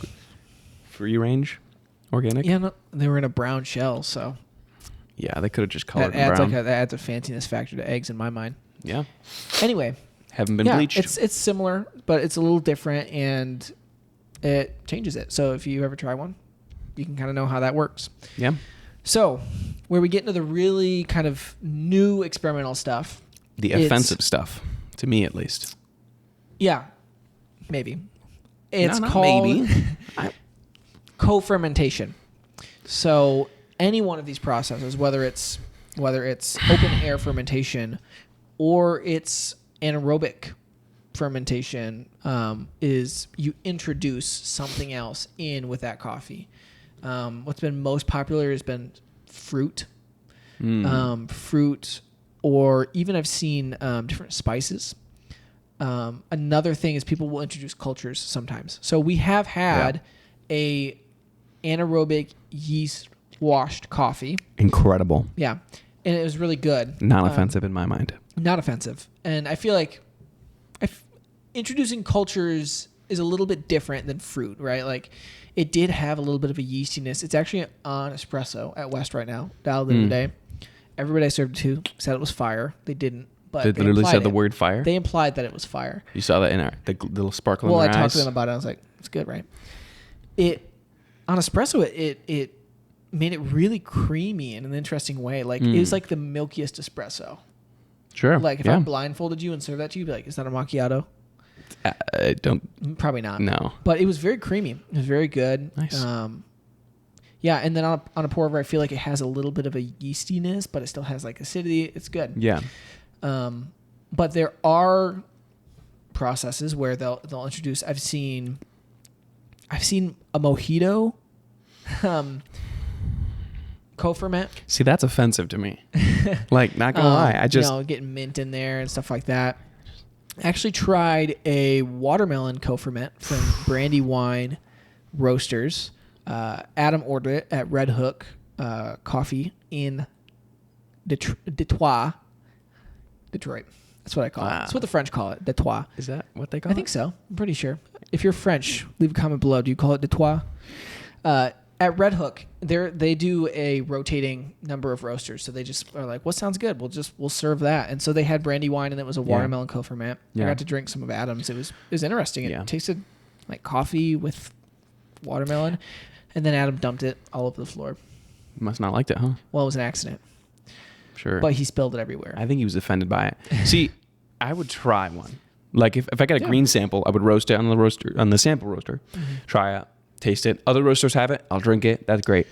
free range, organic. Yeah, no, they were in a brown shell, so. Yeah, they could have just colored them brown. That adds a fanciness factor to eggs in my mind. Yeah. Anyway. Haven't been bleached. It's similar, but it's a little different, and it changes it. So if you ever try one, you can kind of know how that works. Yeah. So where we get into the really kind of new experimental stuff. The offensive stuff, to me at least. Yeah, maybe. It's called co-fermentation. So any one of these processes, whether it's open air fermentation or it's anaerobic fermentation, is you introduce something else in with that coffee. What's been most popular has been fruit, or even I've seen different spices. Another thing is people will introduce cultures sometimes. So we have had a anaerobic yeast washed coffee. Incredible. Yeah. And it was really good. Not offensive in my mind. Not offensive. And I feel like introducing cultures is a little bit different than fruit, right? Like it did have a little bit of a yeastiness. It's actually on espresso at West right now. Dialed in today. Everybody I served it to said it was fire. They didn't. But they literally said the word fire? They implied that it was fire. You saw that in the little sparkle in their eyes? Well, I talked to them about it. I was like, it's good, right? On espresso, it made it really creamy in an interesting way. Like it was like the milkiest espresso. Sure. Like if I blindfolded you and served that to you, you'd be like, is that a macchiato? I don't. Probably not. No. But it was very creamy. It was very good. Nice. Yeah, and then on a pour over, I feel like it has a little bit of a yeastiness, but it still has like acidity. It's good. Yeah. But there are processes where they'll introduce. I've seen a mojito co-ferment. See, that's offensive to me. Like, not gonna lie, I just getting mint in there and stuff like that. I actually tried a watermelon co-ferment from Brandywine Roasters. Adam ordered it at Red Hook Coffee in Detroit. That's what I call it. That's what the French call it, Detroit. Is that what they call it? I think so. I'm pretty sure. If you're French, leave a comment below. Do you call it Detroit? At Red Hook, they do a rotating number of roasters. So they just are like, what sounds good? We'll serve that. And so they had Brandywine, and it was a watermelon co-ferment. I got to drink some of Adam's. It was interesting. It tasted like coffee with watermelon. And then Adam dumped it all over the floor. You must not liked it, huh? Well, it was an accident. Sure. But he spilled it everywhere. I think he was offended by it. See, I would try one. Like if I got a green sample, I would roast it on the sample roaster, try it, taste it. Other roasters have it. I'll drink it. That's great.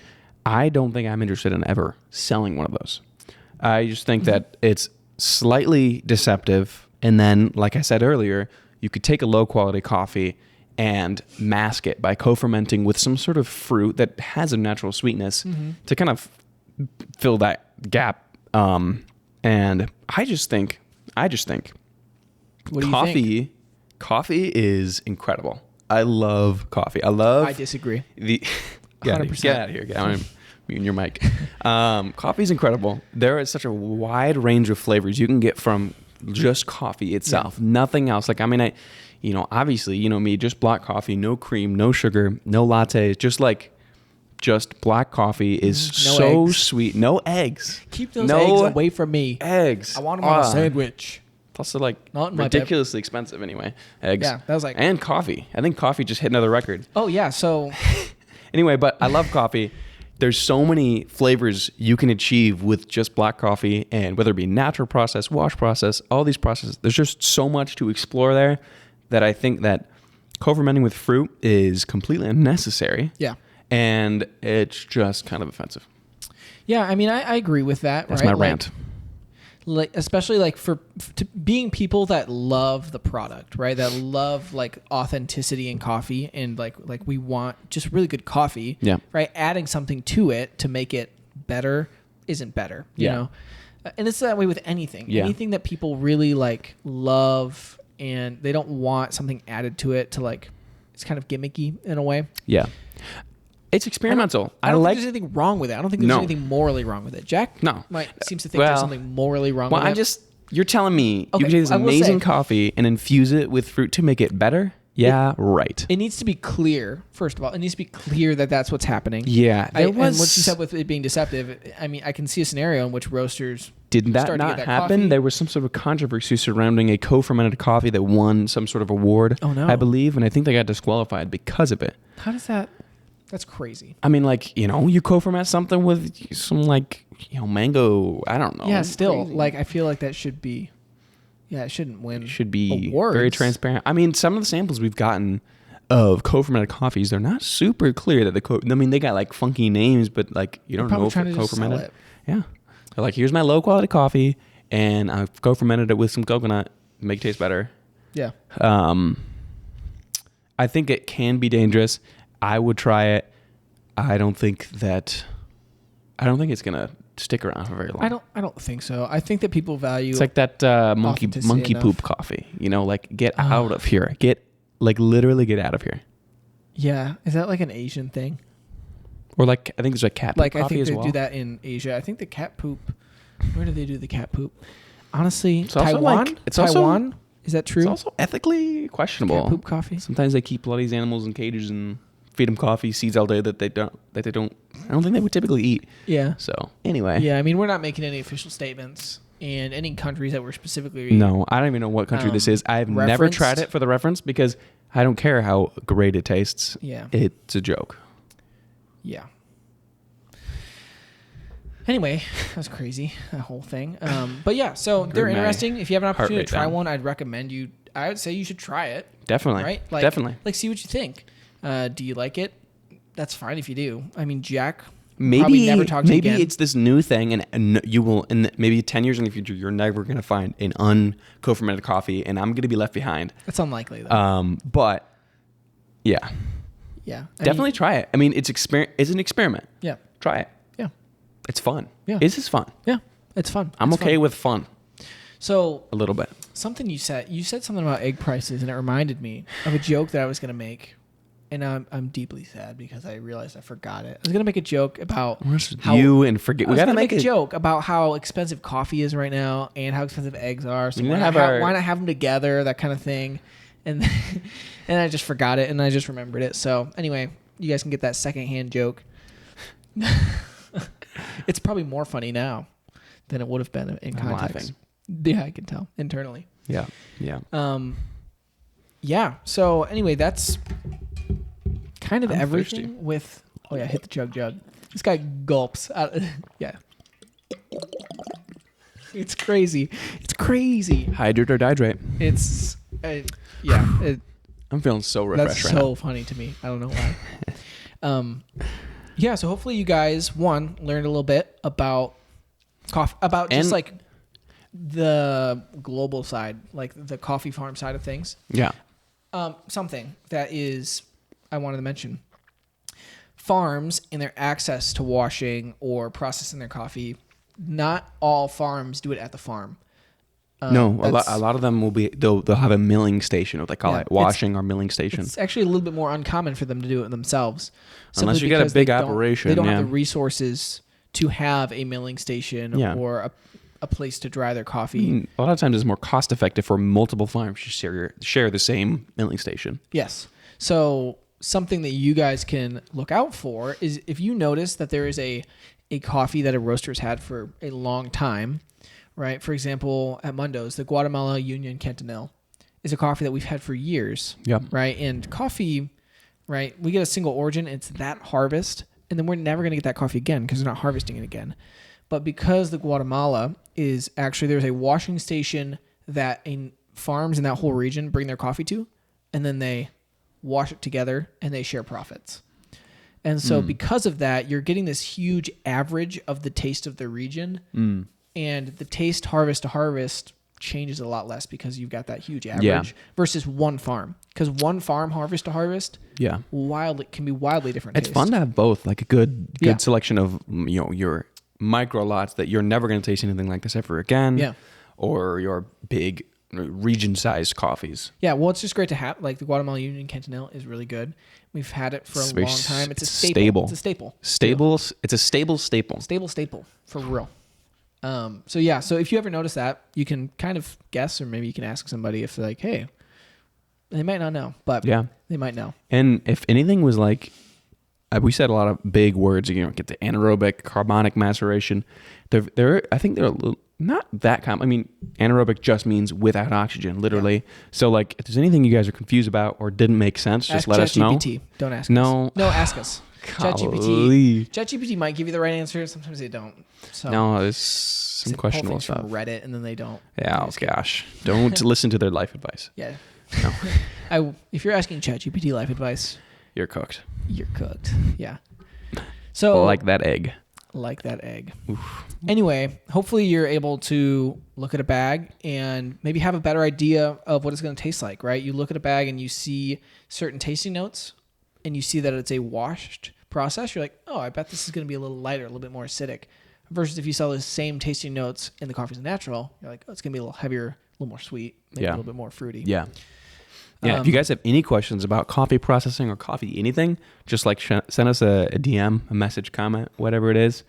I don't think I'm interested in ever selling one of those. I just think that it's slightly deceptive. And then, like I said earlier, you could take a low quality coffee and mask it by co-fermenting with some sort of fruit that has a natural sweetness to kind of fill that gap. And I just think What do you think? coffee is incredible. I love coffee. I disagree. Get out of here. Get out of here. Mute your mic. Coffee is incredible. There is such a wide range of flavors you can get from just coffee itself. Yeah. Nothing else. Like, I mean, obviously, you know me, just black coffee, no cream, no sugar, no latte, just black coffee is sweet. No eggs. Keep those eggs away from me. Eggs. I want them on a sandwich. Plus, they're ridiculously expensive anyway. Eggs. Yeah, that was like... And coffee. I think coffee just hit another record. Oh, yeah, so... Anyway, but I love coffee. There's so many flavors you can achieve with just black coffee, and whether it be natural process, wash process, all these processes, there's just so much to explore there that I think that co-fermenting with fruit is completely unnecessary. Yeah. And it's just kind of offensive. Yeah, I mean, I agree with that. That's my rant. Like, especially like for being people that love the product, right? That love like authenticity in coffee, and like we want just really good coffee. Yeah. Right. Adding something to it to make it better isn't better. You know? And it's that way with anything. Yeah. Anything that people really like love, and they don't want something added to it to like, it's kind of gimmicky in a way. Yeah. It's experimental. I don't think there's anything wrong with it. I don't think there's anything morally wrong with it. Jack seems to think there's something morally wrong with it. You're telling me you can take this amazing coffee and infuse it with fruit to make it better? Yeah, right. It needs to be clear, first of all. It needs to be clear that that's what's happening. Yeah. And what you said with it being deceptive, I mean, I can see a scenario in which roasters... Did that not happen? Coffee. There was some sort of controversy surrounding a co-fermented coffee that won some sort of award, I believe, and I think they got disqualified because of it. How does that... That's crazy. I mean, like, you co-ferment something with some, like, mango, I don't know. Yeah, still, crazy. Like, I feel like that should be, it shouldn't win. It should be awards. Very transparent. I mean, some of the samples we've gotten of co-fermented coffees, they're not super clear that they got, like, funky names, but, like, you don't know if they're co-fermented. Yeah. They're like, here's my low-quality coffee, and I've co-fermented it with some coconut, make it taste better. Yeah. I think it can be dangerous. I would try it. I don't think it's gonna stick around for very long. I don't think so. I think that people value. It's like that monkey poop coffee. Like get out of here. Literally get out of here. Yeah, is that like an Asian thing? Or like I think there's a cat poop coffee as well. I think they do that in Asia. I think the cat poop. Where do they do the cat poop? Honestly, Taiwan. Taiwan. Is that true? It's also ethically questionable. Cat poop coffee. Sometimes they keep all these animals in cages and feed them coffee seeds all day that they don't. I don't think they would typically eat. Yeah. So anyway. Yeah, I mean, we're not making any official statements, and any countries that we're specifically. No, I don't even know what country this is. I've never tried it for the reference because I don't care how great it tastes. Yeah. It's a joke. Yeah. Anyway, that was crazy, that whole thing. But yeah, so they're interesting. If you have an opportunity to try one, I'd recommend you. I would say you should try it. Definitely. Right? Definitely. Like, see what you think. Do you like it? That's fine if you do. I mean, Jack maybe probably never talk to you again. Maybe it's this new thing, and you will, in maybe 10 years in the future, you're never going to find an co-fermented coffee, and I'm going to be left behind. That's unlikely, though. But, yeah. Yeah. Definitely try it. I mean, it's an experiment. Yeah. Try it. Yeah. It's fun. Yeah. This is fun. Yeah. It's fun. I'm okay with fun. So a little bit. Something you said something about egg prices, and it reminded me of a joke that I was going to make. And I'm deeply sad because I realized I forgot it. I was gonna make a joke about how you and forget. We gotta make a joke about how expensive coffee is right now and how expensive eggs are. So why not have them together? That kind of thing. And and I just forgot it, and I just remembered it. So anyway, you guys can get that secondhand joke. It's probably more funny now than it would have been in context. Yeah, I can tell internally. Yeah. Yeah. Yeah. So anyway, that's kind of everything thirsty. With... Oh, yeah, hit the jug. This guy gulps. Yeah. It's crazy. Hydrate or dihydrate. It's... yeah. I'm feeling so refreshed right now. That's so funny to me. I don't know why. Yeah, so hopefully you guys, learned a little bit about coffee, about just like... the global side, like the coffee farm side of things. Yeah. Something that is, I wanted to mention, farms in their access to washing or processing their coffee. Not all farms do it at the farm. No, a lot of them will be they'll have a milling station, or they call it washing or milling station. It's actually a little bit more uncommon for them to do it themselves. Unless you got a big operation. They don't have the resources to have a milling station or a place to dry their coffee. A lot of times it's more cost effective for multiple farms to share the same milling station. Yes. So something that you guys can look out for is if you notice that there is a coffee that a roaster's had for a long time, right? For example, at Mundo's, the Guatemala Union Cantonil is a coffee that we've had for years, right? And coffee, right, we get a single origin, it's that harvest, and then we're never going to get that coffee again because they're not harvesting it again. But because the Guatemala is actually, there's a washing station that farms in that whole region bring their coffee to, and then they wash it together and they share profits. And so because of that, you're getting this huge average of the taste of the region. And the taste harvest to harvest changes a lot less because you've got that huge average versus one farm. Because one farm harvest to harvest can be wildly different It's taste. fun to have both, like a good selection of your micro lots that you're never going to taste anything like this ever again. Or your big region-sized coffees. Yeah, well, it's just great to have. Like the Guatemala Union Cantonil is really good. We've had it for a long time. It's a staple. It's a staple. It's a stable staple. Staple for real. So if you ever notice that, you can kind of guess, or maybe you can ask somebody if like, hey, they might not know, but they might know. And if anything was like, we said a lot of big words, get the anaerobic, carbonic maceration. I think they're a little, not that common. I mean, anaerobic just means without oxygen, literally. Yeah. So like, if there's anything you guys are confused about or didn't make sense, just let us know. ChatGPT. Don't ask us. No, ask us. ChatGPT might give you the right answer. Sometimes they don't. So no, there's some questionable stuff. From Reddit, and then they don't. Yeah, gosh. Don't listen to their life advice. Yeah. No. If you're asking ChatGPT life advice, you're cooked. You're cooked. Yeah. So like that egg. Oof. Anyway, hopefully you're able to look at a bag and maybe have a better idea of what it's going to taste like, right? You look at a bag and you see certain tasting notes and you see that it's a washed process. You're like, oh, I bet this is going to be a little lighter, a little bit more acidic. Versus if you saw the same tasting notes and the coffee's natural, you're like, oh, it's going to be a little heavier, a little more sweet, maybe a little bit more fruity. Yeah. Yeah, if you guys have any questions about coffee processing or coffee anything, just like send us a DM, a message, comment, whatever it is.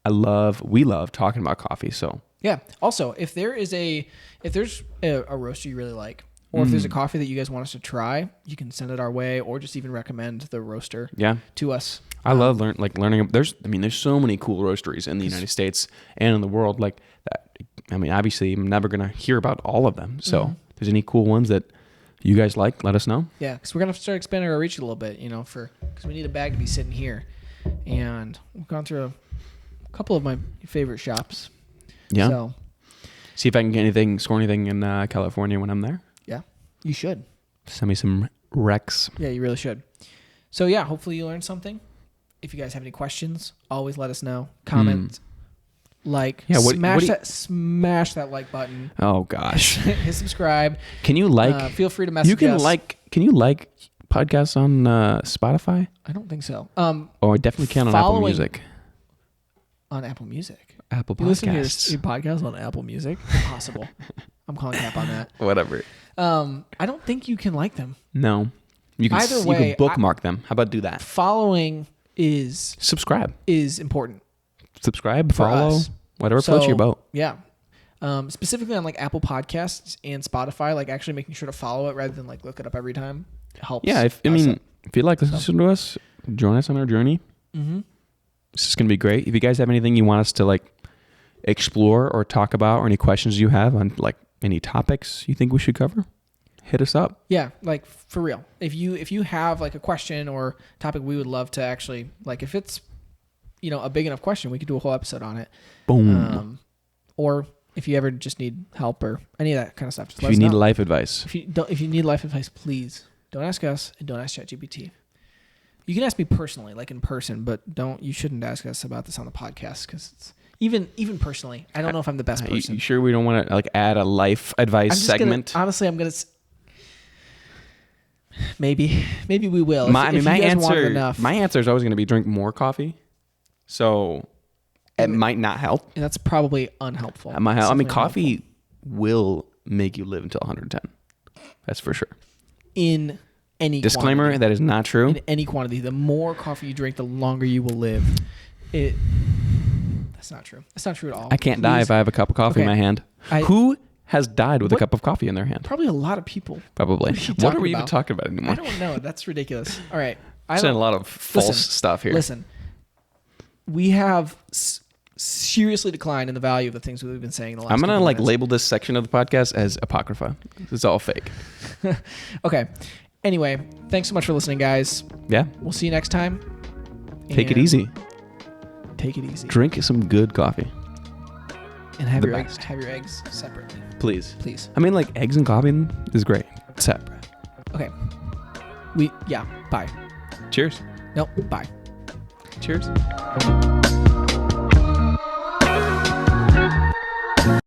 We love talking about coffee. So yeah. Also, if there's a roaster you really like, or if there's a coffee that you guys want us to try, you can send it our way, or just even recommend the roaster to us. I love learning. There's so many cool roasteries in the United States and in the world like that. I mean, obviously, I'm never gonna hear about all of them. So if there's any cool ones that you guys like, let us know. Yeah, because we're going to start expanding our reach a little bit, because we need a bag to be sitting here. And we've gone through a couple of my favorite shops. Yeah. So, see if I can score anything in California when I'm there. Yeah, you should. Send me some recs. Yeah, you really should. So, yeah, hopefully you learned something. If you guys have any questions, always let us know. Comment. Smash that like button. Oh gosh. Hit subscribe. Can you feel free to message us. Can you like podcasts on Spotify? I don't think so. I definitely can on Apple Music. On Apple Music. Apple Podcasts. You listen to your podcast on Apple Music? Impossible. I'm calling cap on that. Whatever. I don't think you can like them. No. You can you can bookmark them. How about do that? Following is important. Subscribe, follow, whatever floats your boat. Yeah. Specifically on like Apple Podcasts and Spotify, like actually making sure to follow it rather than like look it up every time helps. Yeah. If you like to listen to us, join us on our journey. Mm-hmm. This is going to be great. If you guys have anything you want us to like explore or talk about, or any questions you have on like any topics you think we should cover, hit us up. Yeah, like for real. If you have like a question or topic, we would love to actually, like, if it's a big enough question, we could do a whole episode on it. Boom. Or if you ever just need help or any of that kind of stuff, just let us know. If you need life advice. If you need life advice, please don't ask us and don't ask ChatGPT. You can ask me personally, like in person, but you shouldn't ask us about this on the podcast because Even personally, I don't know if I'm the best person. You sure we don't want to like add a life advice segment? Honestly, I'm gonna. Maybe we will. My answer is always going to be drink more coffee. So it might not help. And that's probably unhelpful. I mean, coffee will make you live until 110. That's for sure. In any disclaimer, quantity. that is not true. In any quantity, the more coffee you drink, the longer you will live. That's not true. That's not true at all. I can't die if I have a cup of coffee in my hand. Who has died with a cup of coffee in their hand? Probably a lot of people. Probably. What are we even talking about anymore? I don't know. That's ridiculous. All right. I'm saying a lot of false stuff here. Listen, we have seriously declined in the value of the things we've been saying in the last I'm going to minutes. label this section of the podcast as Apocrypha. It's all fake. Okay. Anyway, thanks so much for listening, guys. Yeah. We'll see you next time. Take it easy. Take it easy. Drink some good coffee. And have your eggs separately. Please. Please. I mean, like, eggs and coffee is great. Separate. Okay. Bye. Cheers. Nope. Bye. Cheers.